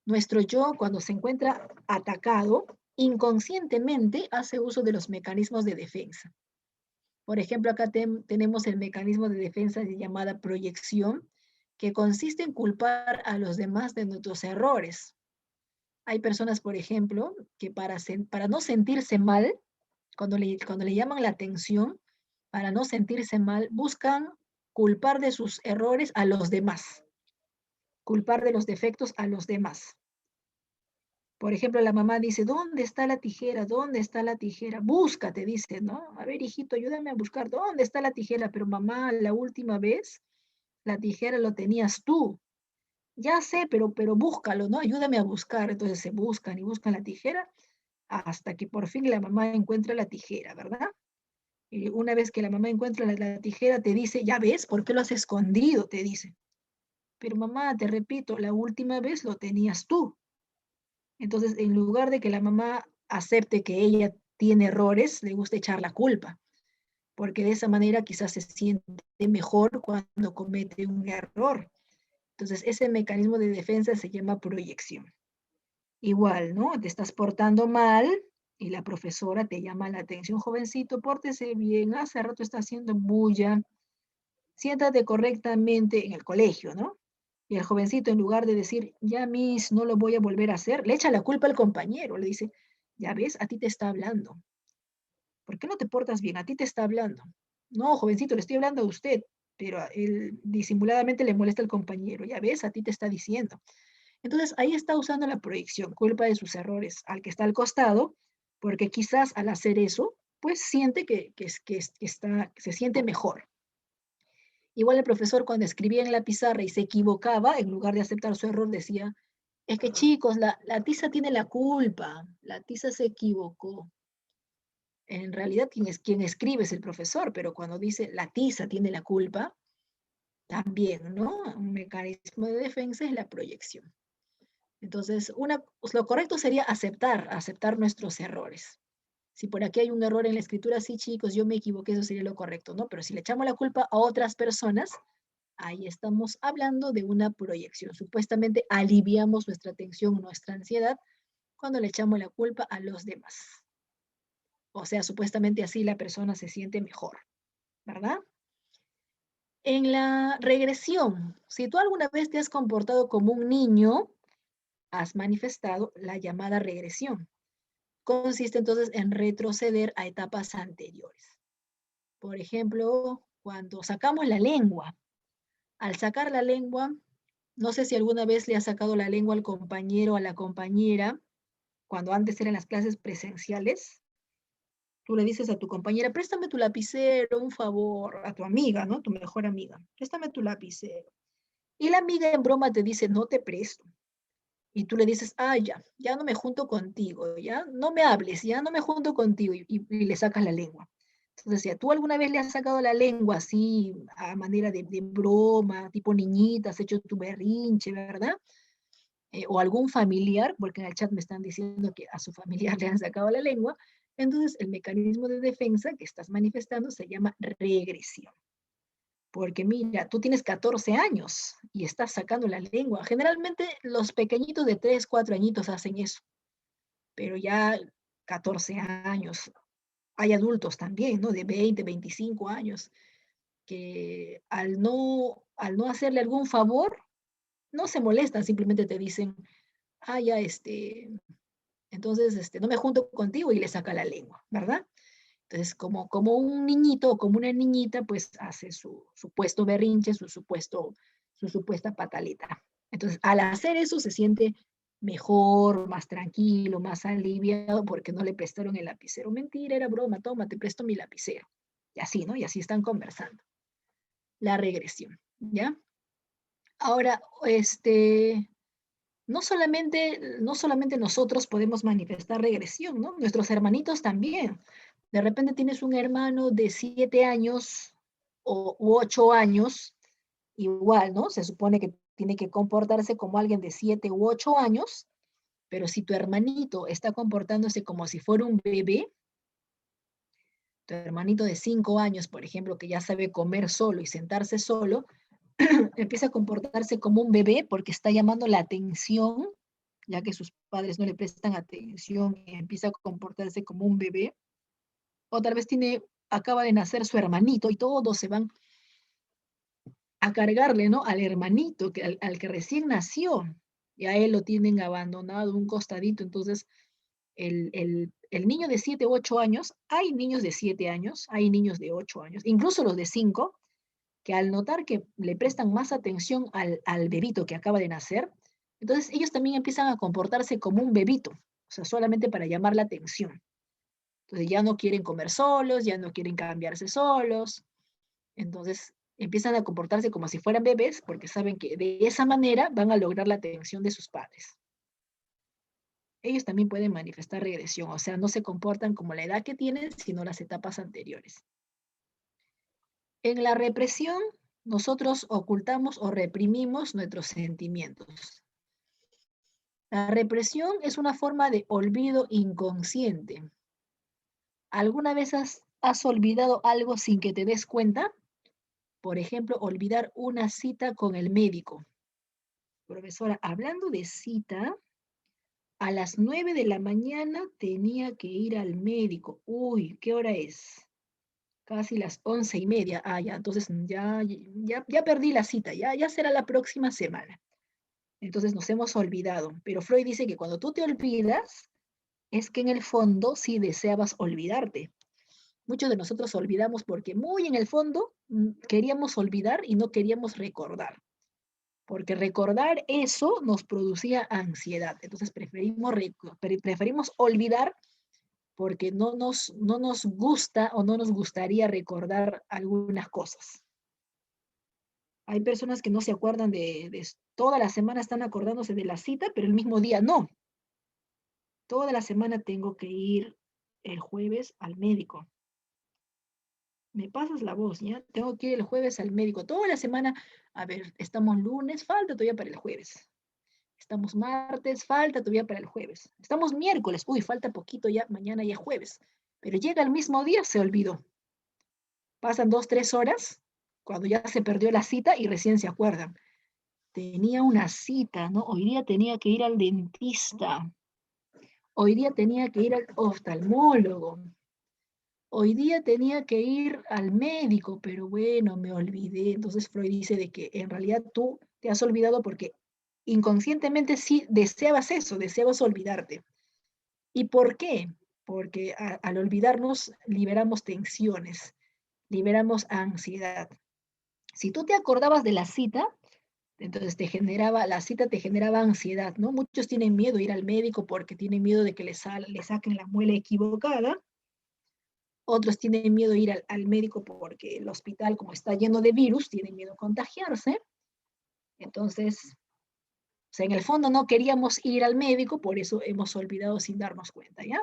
Nuestro yo, cuando se encuentra atacado, inconscientemente hace uso de los mecanismos de defensa. Por ejemplo, acá tenemos el mecanismo de defensa llamada proyección, que consiste en culpar a los demás de nuestros errores. Hay personas, por ejemplo, que para no sentirse mal, cuando le llaman la atención, para no sentirse mal, buscan culpar de sus errores a los demás, culpar de los defectos a los demás. Por ejemplo, la mamá dice, ¿dónde está la tijera? ¿Dónde está la tijera? Búscate, dice, ¿no? A ver, hijito, ayúdame a buscar. ¿Dónde está la tijera? Pero mamá, la última vez, la tijera lo tenías tú. Ya sé, pero búscalo, ¿no? Ayúdame a buscar. Entonces se buscan y buscan la tijera hasta que por fin la mamá encuentra la tijera, ¿verdad? Y una vez que la mamá encuentra la tijera, te dice, ya ves, ¿por qué lo has escondido? Te dice. Pero mamá, te repito, la última vez lo tenías tú. Entonces, en lugar de que la mamá acepte que ella tiene errores, le gusta echar la culpa, porque de esa manera quizás se siente mejor cuando comete un error. Entonces, ese mecanismo de defensa se llama proyección. Igual, ¿no? Te estás portando mal y la profesora te llama la atención, jovencito, pórtese bien, hace rato está haciendo bulla, siéntate correctamente en el colegio, ¿no? Y el jovencito, en lugar de decir, ya mis, no lo voy a volver a hacer, le echa la culpa al compañero, le dice, ya ves, a ti te está hablando. ¿Por qué no te portas bien? A ti te está hablando. No, jovencito, le estoy hablando a usted, pero a él disimuladamente le molesta al compañero. Ya ves, a ti te está diciendo. Entonces ahí está usando la proyección, culpa de sus errores al que está al costado, porque quizás al hacer eso, pues siente que se siente mejor. Igual el profesor cuando escribía en la pizarra y se equivocaba, en lugar de aceptar su error, decía, es que chicos, la tiza tiene la culpa, la tiza se equivocó. En realidad quien escribe es el profesor, pero cuando dice la tiza tiene la culpa, también, ¿no? Un mecanismo de defensa es la proyección. Entonces, pues, lo correcto sería aceptar nuestros errores. Si por aquí hay un error en la escritura, sí, chicos, yo me equivoqué, eso sería lo correcto, ¿no? Pero si le echamos la culpa a otras personas, ahí estamos hablando de una proyección. Supuestamente aliviamos nuestra tensión, nuestra ansiedad, cuando le echamos la culpa a los demás. O sea, supuestamente así la persona se siente mejor, ¿verdad? En la regresión, si tú alguna vez te has comportado como un niño, has manifestado la llamada regresión. Consiste entonces en retroceder a etapas anteriores. Por ejemplo, cuando sacamos la lengua, al sacar la lengua, no sé si alguna vez le has sacado la lengua al compañero o a la compañera, cuando antes eran las clases presenciales, tú le dices a tu compañera, préstame tu lapicero, un favor, a tu amiga, ¿no? Tu mejor amiga, préstame tu lapicero. Y la amiga en broma te dice, no te presto. Y tú le dices, ah, ya no me junto contigo, ya no me hables, ya no me junto contigo, y le sacas la lengua. Entonces, si tú alguna vez le has sacado la lengua así, a manera de broma, tipo niñita, has hecho tu berrinche, ¿verdad? O algún familiar, porque en el chat me están diciendo que a su familiar le han sacado la lengua, entonces el mecanismo de defensa que estás manifestando se llama regresión. Porque mira, tú tienes 14 años y estás sacando la lengua. Generalmente los pequeñitos de 3, 4 añitos hacen eso, pero ya 14 años. Hay adultos también, ¿no? De 20, 25 años, que al no hacerle algún favor, no se molestan, simplemente te dicen, ah, ya, entonces, no me junto contigo y le saca la lengua, ¿verdad? Entonces, como un niñito o como una niñita, pues hace su supuesto berrinche, su supuesta pataleta. Entonces, al hacer eso se siente mejor, más tranquilo, más aliviado, porque no le prestaron el lapicero. Mentira, era broma, toma, te presto mi lapicero. Y así, ¿no? Y así están conversando. La regresión, ¿ya? Ahora, no solamente nosotros podemos manifestar regresión, ¿no? Nuestros hermanitos también. De repente tienes un hermano de 7 años u 8 años, igual, ¿no? Se supone que tiene que comportarse como alguien de 7 u 8 años, pero si tu hermanito está comportándose como si fuera un bebé, tu hermanito de 5 años, por ejemplo, que ya sabe comer solo y sentarse solo, empieza a comportarse como un bebé porque está llamando la atención, ya que sus padres no le prestan atención y empieza a comportarse como un bebé, o tal vez acaba de nacer su hermanito y todos se van a cargarle, ¿no? Al hermanito, al que recién nació, y a él lo tienen abandonado, un costadito. Entonces, el niño de 7 u 8 años, hay niños de 7 años, hay niños de 8 años, incluso los de 5, que al notar que le prestan más atención al bebito que acaba de nacer, entonces ellos también empiezan a comportarse como un bebito, o sea, solamente para llamar la atención. Entonces ya no quieren comer solos, ya no quieren cambiarse solos, entonces empiezan a comportarse como si fueran bebés porque saben que de esa manera van a lograr la atención de sus padres. Ellos también pueden manifestar regresión, o sea, no se comportan como la edad que tienen, sino las etapas anteriores. En la represión, nosotros ocultamos o reprimimos nuestros sentimientos. La represión es una forma de olvido inconsciente. ¿Alguna vez has olvidado algo sin que te des cuenta? Por ejemplo, olvidar una cita con el médico. Profesora, hablando de cita, a las 9 de la mañana tenía que ir al médico. Uy, ¿qué hora es? Casi las 11:30. Ah, ya, entonces ya perdí la cita, ya será la próxima semana. Entonces nos hemos olvidado. Pero Freud dice que cuando tú te olvidas, es que en el fondo sí deseabas olvidarte. Muchos de nosotros olvidamos porque muy en el fondo queríamos olvidar y no queríamos recordar. Porque recordar eso nos producía ansiedad. Entonces preferimos olvidar porque no nos gusta o no nos gustaría recordar algunas cosas. Hay personas que no se acuerdan toda la semana están acordándose de la cita, pero el mismo día no. Toda la semana tengo que ir el jueves al médico. Me pasas la voz, ¿ya? Tengo que ir el jueves al médico. Toda la semana, a ver, estamos lunes, falta todavía para el jueves. Estamos martes, falta todavía para el jueves. Estamos miércoles, uy, falta poquito ya, mañana ya es jueves. Pero llega el mismo día, se olvidó. Pasan 2, 3 horas, cuando ya se perdió la cita y recién se acuerdan. Tenía una cita, ¿no? Hoy día tenía que ir al dentista. Hoy día tenía que ir al oftalmólogo. Hoy día tenía que ir al médico, pero bueno, me olvidé. Entonces Freud dice de que en realidad tú te has olvidado porque inconscientemente sí deseabas eso, deseabas olvidarte. ¿Y por qué? Porque al olvidarnos liberamos tensiones, liberamos ansiedad. Si tú te acordabas de la cita, entonces la cita te generaba ansiedad, ¿no? Muchos tienen miedo de ir al médico porque tienen miedo de que le saquen la muela equivocada. Otros tienen miedo de ir al médico porque el hospital, como está lleno de virus, tienen miedo a contagiarse. Entonces, o sea, en el fondo no queríamos ir al médico, por eso hemos olvidado sin darnos cuenta, ¿ya?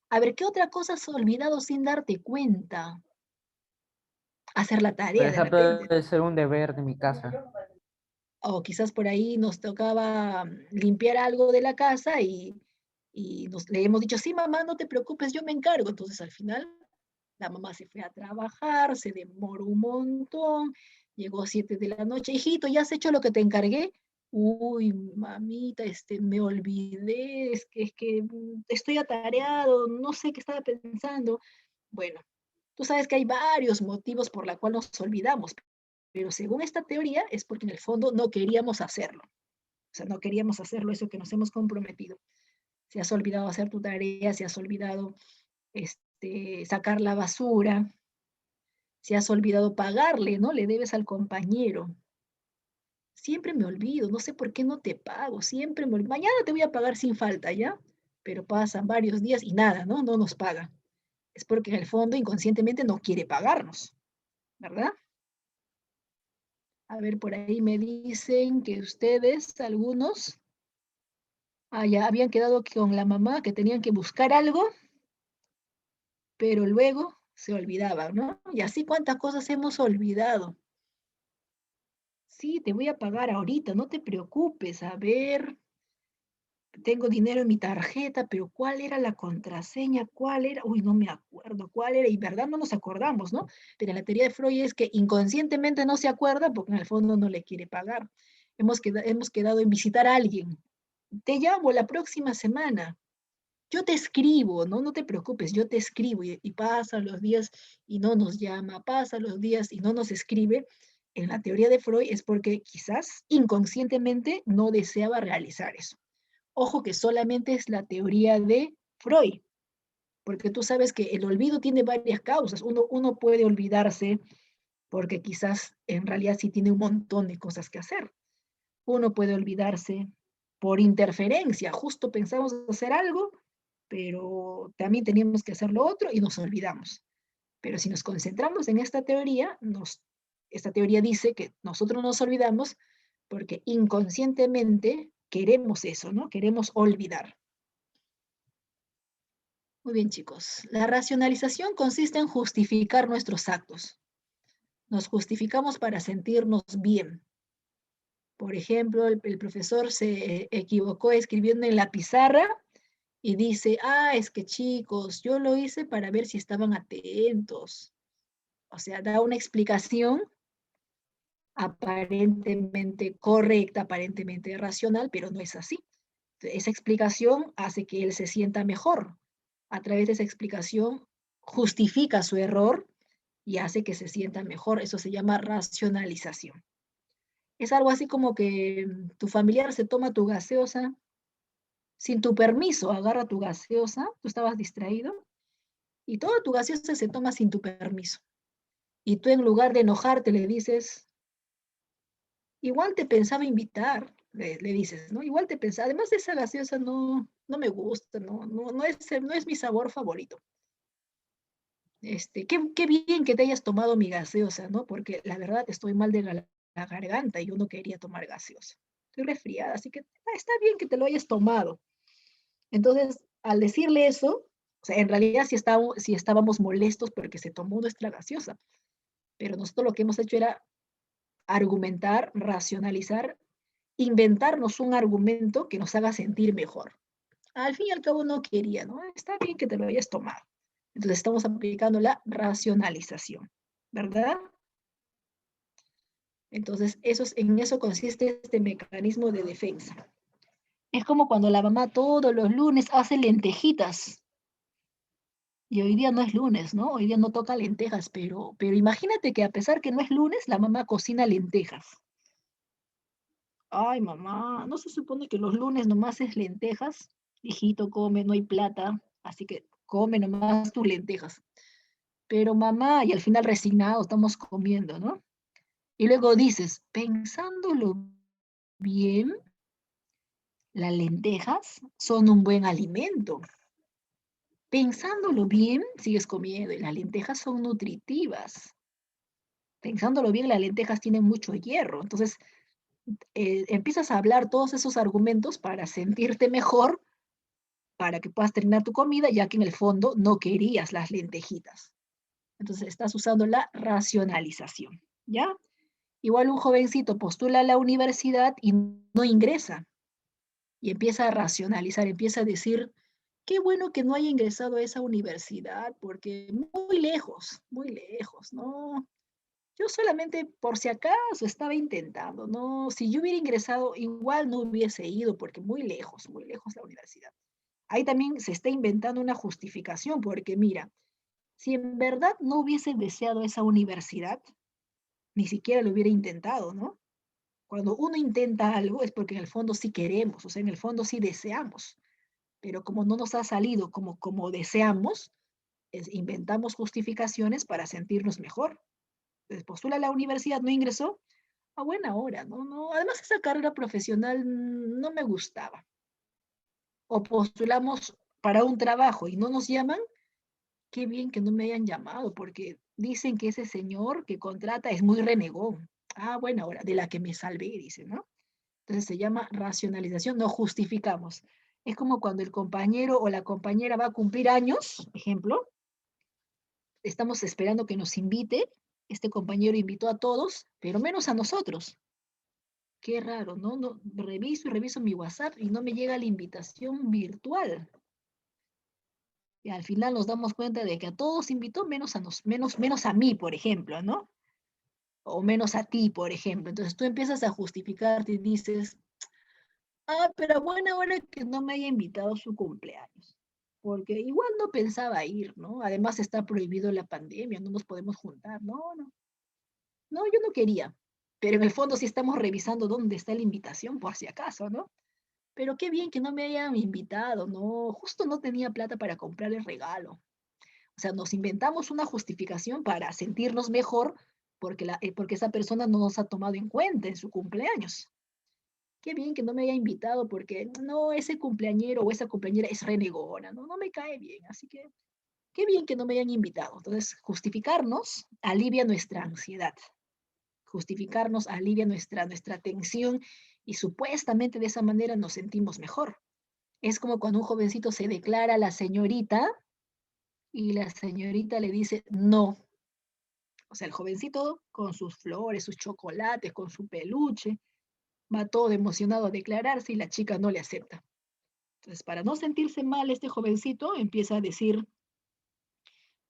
A ver, ¿qué otra cosa has olvidado sin darte cuenta? Hacer la Por tarea de ejemplo, repente. debe ser un deber de mi casa. O quizás por ahí nos tocaba limpiar algo de la casa y le hemos dicho, sí, mamá, no te preocupes, yo me encargo. Entonces al final la mamá se fue a trabajar, se demoró un montón, llegó 7 de la noche, hijito, ¿ya has hecho lo que te encargué? Uy, mamita, me olvidé, es que estoy atareado, no sé qué estaba pensando. Bueno, tú sabes que hay varios motivos por los cuales nos olvidamos, pero según esta teoría es porque en el fondo no queríamos hacerlo. O sea, no queríamos hacerlo, eso que nos hemos comprometido. Si has olvidado hacer tu tarea, si has olvidado sacar la basura, si has olvidado pagarle, ¿no? Le debes al compañero. Siempre me olvido, no sé por qué no te pago, siempre me olvido. Mañana te voy a pagar sin falta, ¿ya? Pero pasan varios días y nada, ¿no? No nos paga. Es porque en el fondo inconscientemente no quiere pagarnos, ¿verdad? A ver, por ahí me dicen que ustedes, algunos, ya habían quedado con la mamá que tenían que buscar algo, pero luego se olvidaban, ¿no? Y así cuántas cosas hemos olvidado. Sí, te voy a pagar ahorita, no te preocupes. A ver, tengo dinero en mi tarjeta, pero ¿cuál era la contraseña? ¿Cuál era? Uy, no me acuerdo cuál era. Y verdad no nos acordamos, ¿no? Pero la teoría de Freud es que inconscientemente no se acuerda porque en el fondo no le quiere pagar. Hemos quedado en visitar a alguien. Te llamo la próxima semana. Yo te escribo, ¿no? No te preocupes, yo te escribo y pasan los días y no nos llama, pasan los días y no nos escribe. En la teoría de Freud es porque quizás inconscientemente no deseaba realizar eso. Ojo que solamente es la teoría de Freud, porque tú sabes que el olvido tiene varias causas. Uno puede olvidarse porque quizás en realidad sí tiene un montón de cosas que hacer. Uno puede olvidarse por interferencia, justo pensamos hacer algo, pero también teníamos que hacer lo otro y nos olvidamos. Pero si nos concentramos en esta teoría, esta teoría dice que nosotros nos olvidamos porque inconscientemente queremos eso, ¿no? Queremos olvidar. Muy bien, chicos. La racionalización consiste en justificar nuestros actos. Nos justificamos para sentirnos bien. Por ejemplo, el profesor se equivocó escribiendo en la pizarra y dice, es que chicos, yo lo hice para ver si estaban atentos. O sea, da una explicación aparentemente correcta, aparentemente racional, pero no es así. Esa explicación hace que él se sienta mejor. A través de esa explicación justifica su error y hace que se sienta mejor. Eso se llama racionalización. Es algo así como que tu familiar se toma tu gaseosa sin tu permiso, agarra tu gaseosa, tú estabas distraído, y toda tu gaseosa se toma sin tu permiso. Y tú en lugar de enojarte le dices, igual te pensaba invitar, le dices, ¿no? Igual te pensaba, además de esa gaseosa no me gusta, no es mi sabor favorito. Qué bien que te hayas tomado mi gaseosa, ¿no? Porque la verdad estoy mal de la garganta y yo no quería tomar gaseosa. Estoy resfriada, así que está bien que te lo hayas tomado. Entonces, al decirle eso, o sea, en realidad sí estábamos molestos porque se tomó nuestra gaseosa, pero nosotros lo que hemos hecho era argumentar, racionalizar, inventarnos un argumento que nos haga sentir mejor. Al fin y al cabo no quería, ¿no? Está bien que te lo hayas tomado. Entonces estamos aplicando la racionalización, ¿verdad? Entonces, en eso consiste este mecanismo de defensa. Es como cuando la mamá todos los lunes hace lentejitas. Y hoy día no es lunes, ¿no? Hoy día no toca lentejas, pero imagínate que a pesar que no es lunes, la mamá cocina lentejas. Ay, mamá, ¿no se supone que los lunes nomás es lentejas? Hijito, come, no hay plata, así que come nomás tus lentejas. Pero mamá, y al final resignado, estamos comiendo, ¿no? Y luego dices, pensándolo bien, las lentejas son un buen alimento. Pensándolo bien, sigues comiendo y las lentejas son nutritivas. Pensándolo bien, las lentejas tienen mucho hierro. Entonces, empiezas a hablar todos esos argumentos para sentirte mejor, para que puedas terminar tu comida, ya que en el fondo no querías las lentejitas. Entonces, estás usando la racionalización, ¿ya? Igual un jovencito postula a la universidad y no ingresa y empieza a racionalizar, empieza a decir, qué bueno que no haya ingresado a esa universidad porque muy lejos, ¿no? Yo solamente por si acaso estaba intentando, ¿no? Si yo hubiera ingresado, igual no hubiese ido porque muy lejos la universidad. Ahí también se está inventando una justificación porque mira, si en verdad no hubiese deseado esa universidad, ni siquiera lo hubiera intentado, ¿no? Cuando uno intenta algo es porque en el fondo sí queremos, o sea, en el fondo sí deseamos, pero como no nos ha salido como deseamos, Inventamos justificaciones para sentirnos mejor. Entonces, postula a la universidad, no ingresó, a buena hora, ¿no? No, además esa carrera profesional no me gustaba. O postulamos para un trabajo y no nos llaman, qué bien que no me hayan llamado, porque dicen que ese señor que contrata es muy renegón. Ah, buena hora, de la que me salvé, dice, ¿no? Entonces se llama racionalización, no justificamos. Es como cuando el compañero o la compañera va a cumplir años, ejemplo, estamos esperando que nos invite, este compañero invitó a todos, pero menos a nosotros. Qué raro, ¿no? No, reviso y reviso mi WhatsApp y no me llega la invitación virtual. Y al final nos damos cuenta de que a todos invitó menos a, menos a mí, por ejemplo, ¿no? O menos a ti, por ejemplo. Entonces tú empiezas a justificarte y dices, ah, pero buena hora que no me haya invitado a su cumpleaños. Porque igual no pensaba ir, ¿no? Además está prohibido la pandemia, no nos podemos juntar. No, no, no, yo no quería. Pero en el fondo sí estamos revisando dónde está la invitación, por si acaso, ¿no? Pero qué bien que no me hayan invitado, ¿no? Justo no tenía plata para comprar el regalo. O sea, nos inventamos una justificación para sentirnos mejor porque, porque esa persona no nos ha tomado en cuenta en su cumpleaños. Qué bien que no me haya invitado porque no, ese cumpleañero o esa cumpleañera es renegona, ¿no? No me cae bien, así que qué bien que no me hayan invitado. Entonces, justificarnos alivia nuestra ansiedad, justificarnos alivia nuestra tensión y supuestamente de esa manera nos sentimos mejor. Es como cuando un jovencito se declara a la señorita y la señorita le dice no. O sea, el jovencito con sus flores, sus chocolates, con su peluche, va todo emocionado a declararse y la chica no le acepta. Entonces, para no sentirse mal, este jovencito empieza a decir,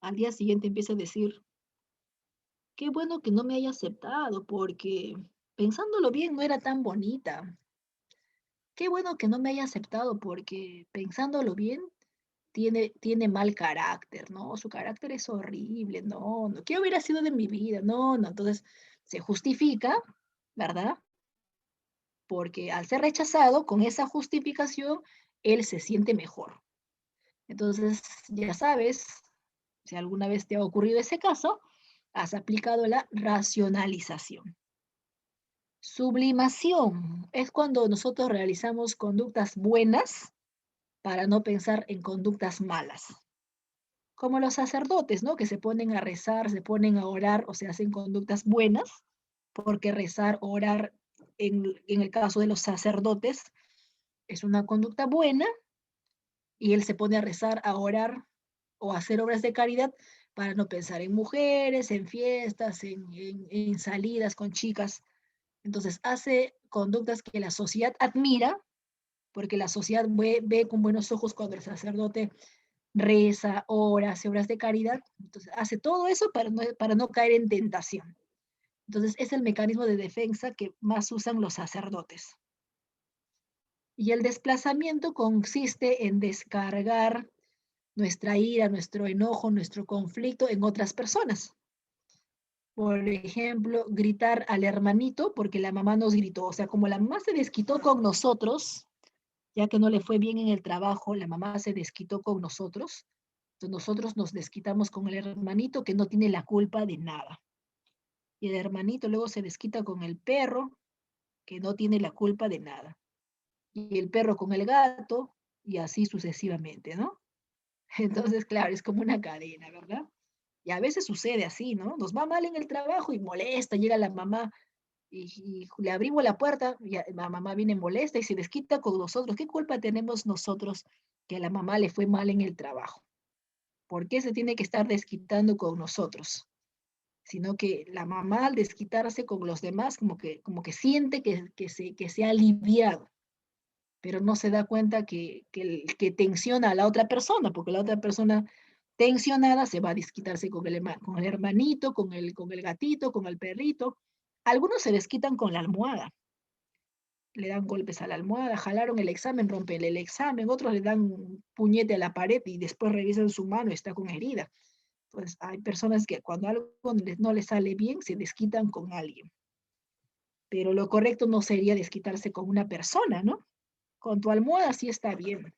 al día siguiente empieza a decir, qué bueno que no me haya aceptado, porque pensándolo bien no era tan bonita. Qué bueno que no me haya aceptado, porque pensándolo bien tiene mal carácter, ¿no? Su carácter es horrible, no, no, ¿qué hubiera sido de mi vida? No, no, entonces se justifica, ¿verdad? Porque al ser rechazado, con esa justificación, él se siente mejor. Entonces, ya sabes, si alguna vez te ha ocurrido ese caso, has aplicado la racionalización. Sublimación es cuando nosotros realizamos conductas buenas para no pensar en conductas malas. Como los sacerdotes, ¿no? Que se ponen a rezar, se ponen a orar o se hacen conductas buenas, porque rezar, orar, en el caso de los sacerdotes, es una conducta buena y él se pone a rezar, a orar o a hacer obras de caridad para no pensar en mujeres, en fiestas, en salidas con chicas. Entonces hace conductas que la sociedad admira, porque la sociedad ve con buenos ojos cuando el sacerdote reza, ora, hace obras de caridad. Entonces hace todo eso para no caer en tentación. Entonces es el mecanismo de defensa que más usan los sacerdotes. Y el desplazamiento consiste en descargar nuestra ira, nuestro enojo, nuestro conflicto en otras personas. Por ejemplo, gritar al hermanito porque la mamá nos gritó. O sea, como la mamá se desquitó con nosotros, ya que no le fue bien en el trabajo, la mamá se desquitó con nosotros. Entonces nosotros nos desquitamos con el hermanito que no tiene la culpa de nada. Y el hermanito luego se desquita con el perro que no tiene la culpa de nada. Y el perro con el gato y así sucesivamente, ¿no? Entonces, claro, es como una cadena, ¿verdad? Y a veces sucede así, ¿no? Nos va mal en el trabajo y molesta, llega la mamá y le abrimos la puerta y la mamá viene molesta y se desquita con nosotros. ¿Qué culpa tenemos nosotros que a la mamá le fue mal en el trabajo? ¿Por qué se tiene que estar desquitando con nosotros? Sino que la mamá al desquitarse con los demás como que siente que se ha aliviado, pero no se da cuenta que tensiona a la otra persona, porque la otra persona tensionada se va a desquitarse con el hermanito, con el gatito, con el perrito. Algunos se desquitan con la almohada, le dan golpes a la almohada, jalaron el examen, rompen el examen, otros le dan un puñete a la pared y después revisan su mano y está con herida. Entonces, hay personas que cuando algo no les sale bien, se desquitan con alguien. Pero lo correcto no sería desquitarse con una persona, ¿no? Con tu almohada sí está bien.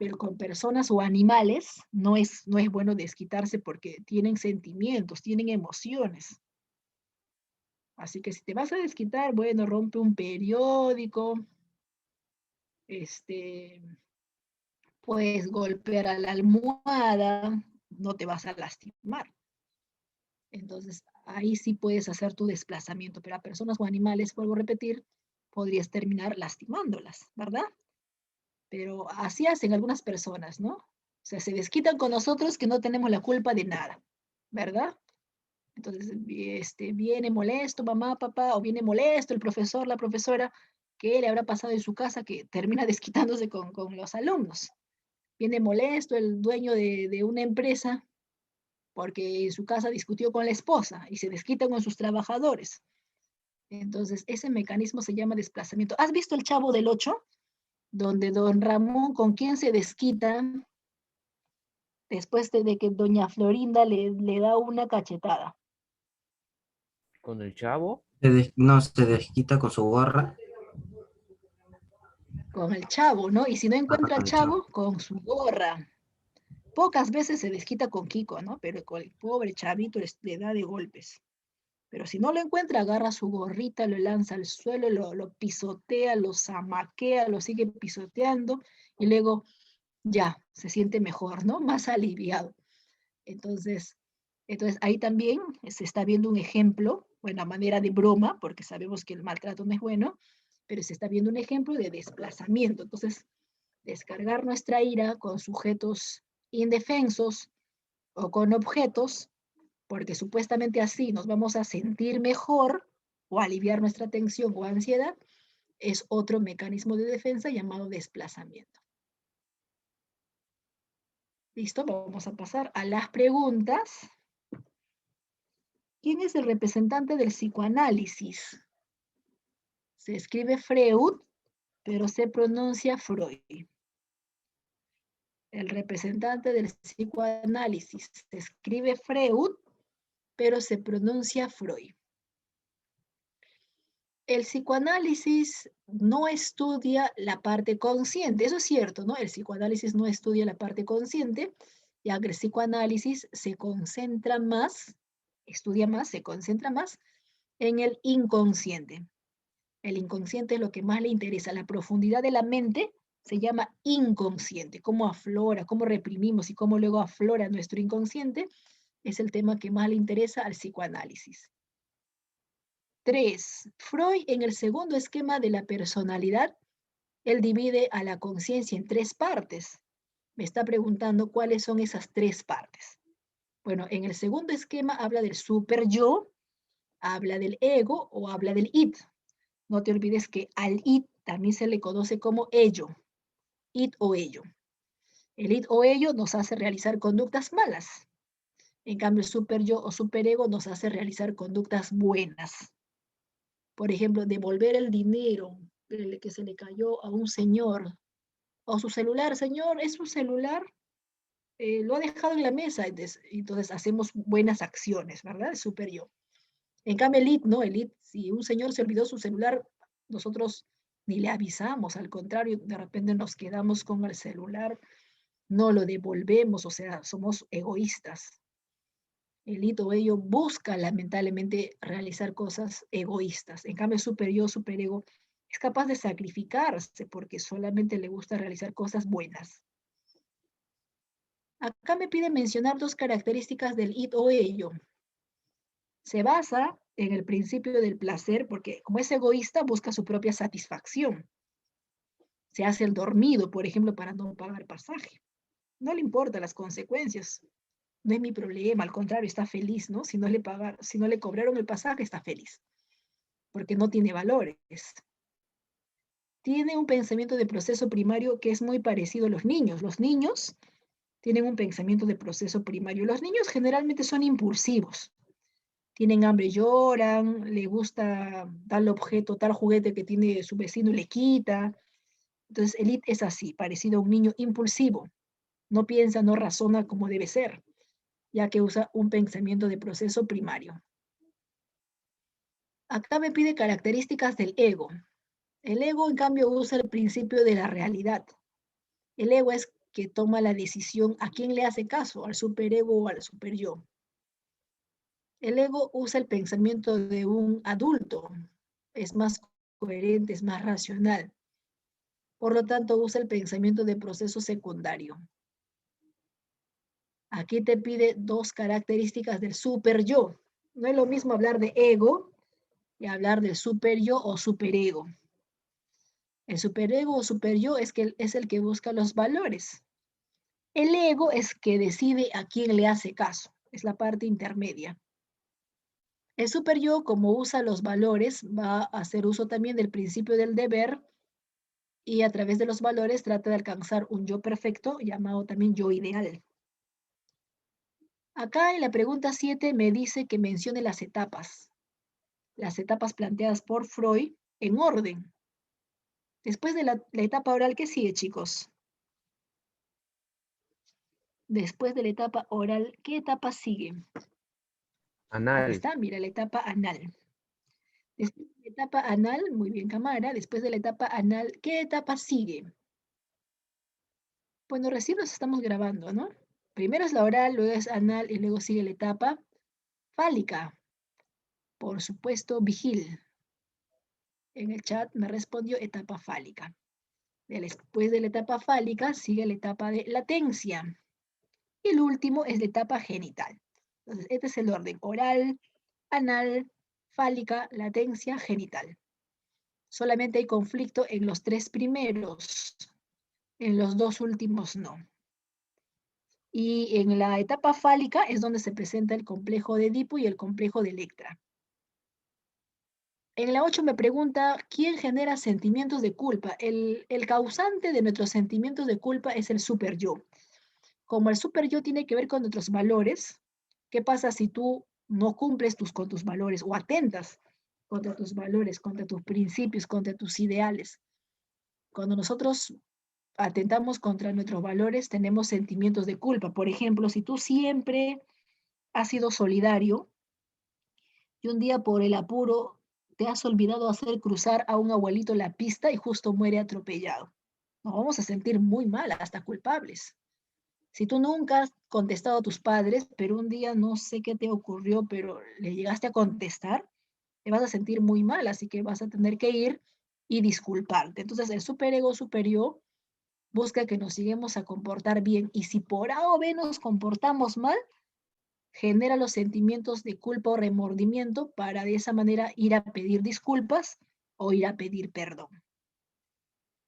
pero con personas o animales no es bueno desquitarse porque tienen sentimientos, tienen emociones. Así que si te vas a desquitar, bueno, rompe un periódico, este, puedes golpear a la almohada, no te vas a lastimar. Entonces, ahí sí puedes hacer tu desplazamiento, pero a personas o animales, vuelvo a repetir, podrías terminar lastimándolas, ¿verdad? Pero así hacen algunas personas, ¿no? O sea, se desquitan con nosotros que no tenemos la culpa de nada, ¿verdad? Entonces, viene molesto mamá, papá, o viene molesto el profesor, la profesora, ¿qué le habrá pasado en su casa que termina desquitándose con los alumnos? Viene molesto el dueño de una empresa porque en su casa discutió con la esposa y se desquita con sus trabajadores. Entonces, ese mecanismo se llama desplazamiento. ¿Has visto el Chavo del Ocho? Donde don Ramón, ¿con quién se desquita después de que doña Florinda le da una cachetada? Con el chavo. No se desquita con su gorra. Con el Chavo, ¿no? Y si no encuentra al Con el chavo. Chavo, con su gorra. Pocas veces se desquita con Kiko, ¿no? Pero con el pobre chavito le da de golpes. Pero si no lo encuentra, agarra su gorrita, lo lanza al suelo, lo pisotea, lo zamaquea, lo sigue pisoteando y luego ya se siente mejor, ¿no? Más aliviado. Entonces, ahí también se está viendo un ejemplo, bueno, a manera de broma, porque sabemos que el maltrato no es bueno, pero se está viendo un ejemplo de desplazamiento. Entonces, descargar nuestra ira con sujetos indefensos o con objetos, porque supuestamente así nos vamos a sentir mejor o aliviar nuestra tensión o ansiedad, es otro mecanismo de defensa llamado desplazamiento. ¿Listo? Vamos a pasar a las preguntas. ¿Quién es el representante del psicoanálisis? Se escribe Freud, pero se pronuncia Freud. El representante del psicoanálisis se escribe Freud, pero se pronuncia Freud. El psicoanálisis no estudia la parte consciente, eso es cierto, ¿no? El psicoanálisis no estudia la parte consciente, ya que el psicoanálisis se concentra más, estudia más, se concentra más en el inconsciente. El inconsciente es lo que más le interesa, la profundidad de la mente se llama inconsciente, cómo aflora, cómo reprimimos y cómo luego aflora nuestro inconsciente, es el tema que más le interesa al psicoanálisis. 3. Freud, en el segundo esquema de la personalidad, él divide a la conciencia en 3 partes. Me está preguntando cuáles son esas 3 partes. Bueno, en el segundo esquema habla del super yo, habla del ego o habla del id. No te olvides que al id también se le conoce como ello, id o ello. El id o ello nos hace realizar conductas malas. En cambio, el super yo o superego nos hace realizar conductas buenas. Por ejemplo, devolver el dinero que se le cayó a un señor o su celular. Señor, es su celular, lo ha dejado en la mesa. Entonces hacemos buenas acciones, ¿verdad? Es super yo. En cambio, el id, ¿no? El id, si un señor se olvidó su celular, nosotros ni le avisamos, al contrario, de repente nos quedamos con el celular, no lo devolvemos, o sea, somos egoístas. El id o ello busca lamentablemente realizar cosas egoístas. En cambio, el super yo, super ego, es capaz de sacrificarse porque solamente le gusta realizar cosas buenas. Acá me pide mencionar 2 características del id o ello. Se basa en el principio del placer porque como es egoísta busca su propia satisfacción. Se hace el dormido, por ejemplo, para no pagar pasaje. No le importan las consecuencias. No es mi problema, al contrario, está feliz, ¿no? Si no le cobraron el pasaje, está feliz, porque no tiene valores. Tiene un pensamiento de proceso primario que es muy parecido a los niños. Los niños tienen un pensamiento de proceso primario. Los niños generalmente son impulsivos. Tienen hambre, lloran, le gusta tal objeto, tal juguete que tiene su vecino y le quita. Entonces, el IT es así, parecido a un niño impulsivo. No piensa, no razona como debe ser, ya que usa un pensamiento de proceso primario. Acá me pide características del ego. El ego, en cambio, usa el principio de la realidad. El ego es que toma la decisión a quién le hace caso, al superego o al superyo. El ego usa el pensamiento de un adulto, es más coherente, es más racional. Por lo tanto, usa el pensamiento de proceso secundario. Aquí te pide dos características del superyo. No es lo mismo hablar de ego y hablar del superyo o superego. El superego o superyo es el que busca los valores. El ego es que decide a quién le hace caso. Es la parte intermedia. El superyo, como usa los valores, va a hacer uso también del principio del deber y a través de los valores trata de alcanzar un yo perfecto, llamado también yo ideal. Acá en la pregunta 7 me dice que mencione las etapas planteadas por Freud en orden. Después de la etapa oral, ¿qué sigue, chicos? Después de la etapa oral, ¿qué etapa sigue? Ahí Anal. está, mira, la etapa anal. Después de la etapa anal, muy bien, cámara, después de la etapa anal, ¿qué etapa sigue? Bueno, recién nos estamos grabando, ¿no? Primero es la oral, luego es anal y luego sigue la etapa fálica. Por supuesto, Vigil. En el chat me respondió etapa fálica. Después de la etapa fálica sigue la etapa de latencia. Y el último es la etapa genital. Entonces, este es el orden: oral, anal, fálica, latencia, genital. Solamente hay conflicto en los tres primeros, en los dos últimos no. Y en la etapa fálica es donde se presenta el complejo de Edipo y el complejo de Electra. En la 8 me pregunta, ¿quién genera sentimientos de culpa? El causante de nuestros sentimientos de culpa es el superyo. Como el superyo tiene que ver con nuestros valores, ¿qué pasa si tú no cumples con tus valores o atentas contra tus valores, contra tus principios, contra tus ideales? Cuando nosotros atentamos contra nuestros valores, tenemos sentimientos de culpa. Por ejemplo, si tú siempre has sido solidario y un día por el apuro te has olvidado hacer cruzar a un abuelito la pista y justo muere atropellado. Nos vamos a sentir muy mal, hasta culpables. Si tú nunca has contestado a tus padres, pero un día no sé qué te ocurrió, pero le llegaste a contestar, te vas a sentir muy mal, así que vas a tener que ir y disculparte. Entonces el superego superior busca que nos sigamos a comportar bien y si por A o B nos comportamos mal, genera los sentimientos de culpa o remordimiento para de esa manera ir a pedir disculpas o ir a pedir perdón.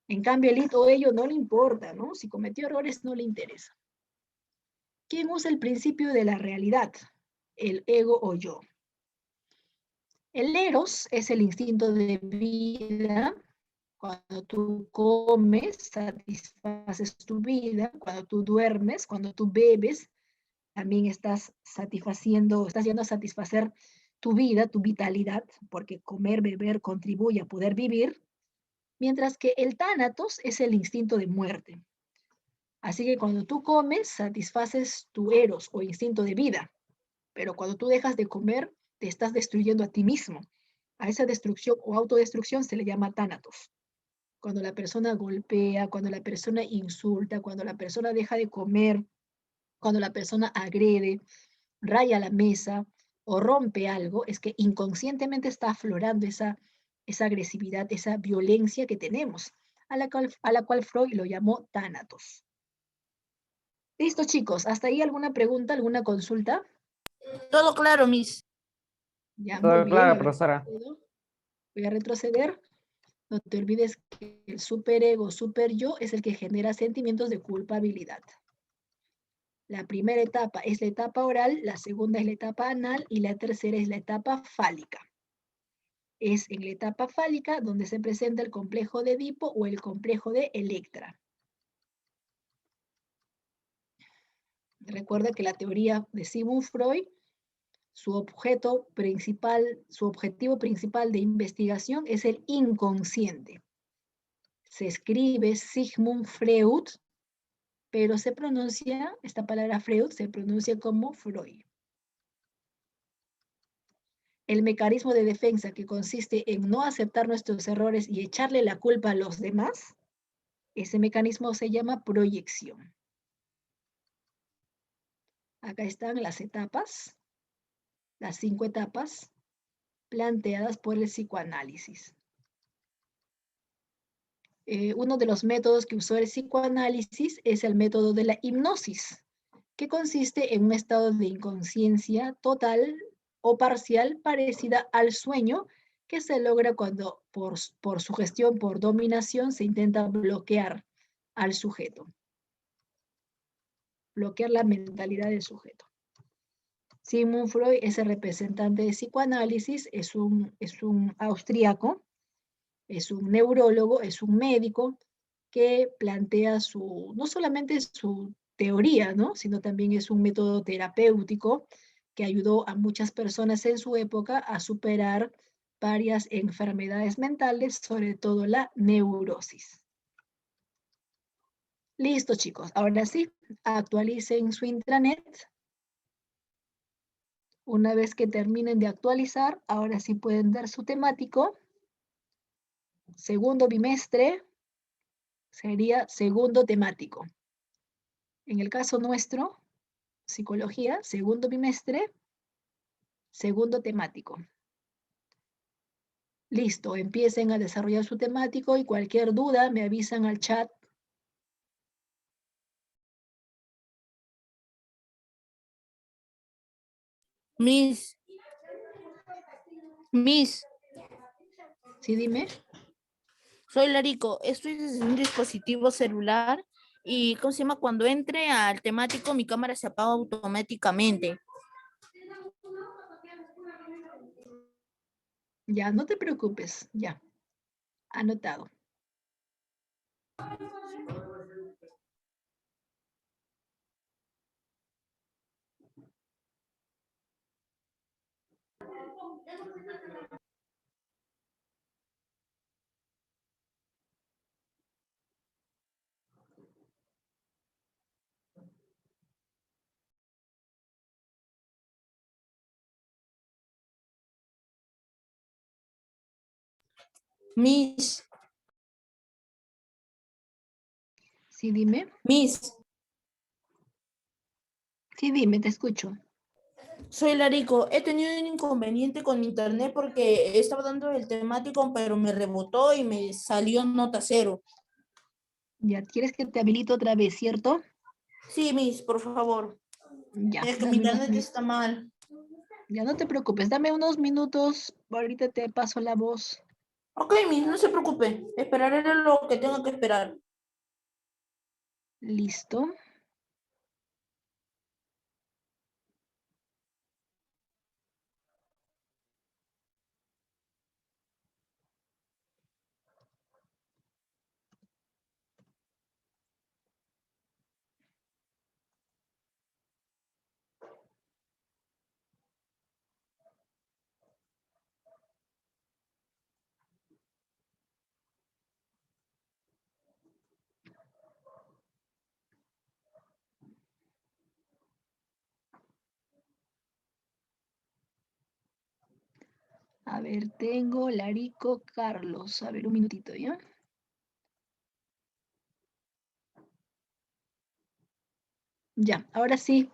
En cambio, el hito ello no le importa, ¿no? Si cometió errores, no le interesa. ¿Quién usa el principio de la realidad? El ego o yo. El eros es el instinto de vida. Cuando tú comes, satisfaces tu vida. Cuando tú duermes, cuando tú bebes, también estás yendo a satisfacer tu vida, tu vitalidad, porque comer, beber contribuye a poder vivir, mientras que el tánatos es el instinto de muerte. Así que cuando tú comes, satisfaces tu eros o instinto de vida, pero cuando tú dejas de comer, te estás destruyendo a ti mismo. A esa destrucción o autodestrucción se le llama tánatos. Cuando la persona golpea, cuando la persona insulta, cuando la persona deja de comer, cuando la persona agrede, raya la mesa o rompe algo, es que inconscientemente está aflorando esa agresividad, esa violencia que tenemos, a la cual Freud lo llamó tánatos. Listo, chicos, ¿hasta ahí alguna pregunta, alguna consulta? Todo claro, Miss. Ya, muy Todo bien. claro, A ver, profesora. voy a retroceder. No te olvides que el superego, superyo, es el que genera sentimientos de culpabilidad. La primera etapa es la etapa oral, la segunda es la etapa anal y la tercera es la etapa fálica. Es en la etapa fálica donde se presenta el complejo de Edipo o el complejo de Electra. Recuerda que la teoría de Sigmund Freud, su objetivo principal de investigación es el inconsciente. Se escribe Sigmund Freud, pero se pronuncia, esta palabra Freud se pronuncia como Freud. El mecanismo de defensa que consiste en no aceptar nuestros errores y echarle la culpa a los demás, Ese mecanismo se llama proyección. Acá están las etapas, las 5 etapas planteadas por el psicoanálisis. Uno de los métodos que usó el psicoanálisis es el método de la hipnosis, que consiste en un estado de inconsciencia total o parcial parecida al sueño, que se logra cuando por sugestión, por dominación, se intenta bloquear al sujeto. Bloquear la mentalidad del sujeto. Sigmund Freud es el representante de psicoanálisis, es un austríaco, es un neurólogo, es un médico que plantea no solamente su teoría, ¿no? Sino también es un método terapéutico que ayudó a muchas personas en su época a superar varias enfermedades mentales, sobre todo la neurosis. Listo, chicos. Ahora sí, actualicen su intranet. Una vez que terminen de actualizar, ahora sí pueden dar su temático. Segundo bimestre sería segundo temático. En el caso nuestro, psicología, segundo bimestre, segundo temático. Listo, empiecen a desarrollar su temático y cualquier duda me avisan al chat. Miss. Sí, dime. Soy Larico. Estoy desde un dispositivo celular y ¿cómo se llama? Cuando entre al temático, mi cámara se apaga automáticamente. Ya, no te preocupes, ya. Anotado. Miss. Sí, dime. Miss. Sí, dime, te escucho. Soy Larico. He tenido un inconveniente con internet porque estaba dando el temático, pero me rebotó y me salió nota 0. Ya, ¿quieres que te habilite otra vez, cierto? Sí, Miss, por favor. Ya, Es que mi dame unos internet minutos. está mal. Ya, no te preocupes, dame unos minutos. Ahorita te paso la voz. Ok, Miss, no se preocupe. Esperaré lo que tenga que esperar. Listo. A ver, tengo Larico Carlos. A ver, un minutito, ¿ya? Ya, ahora sí.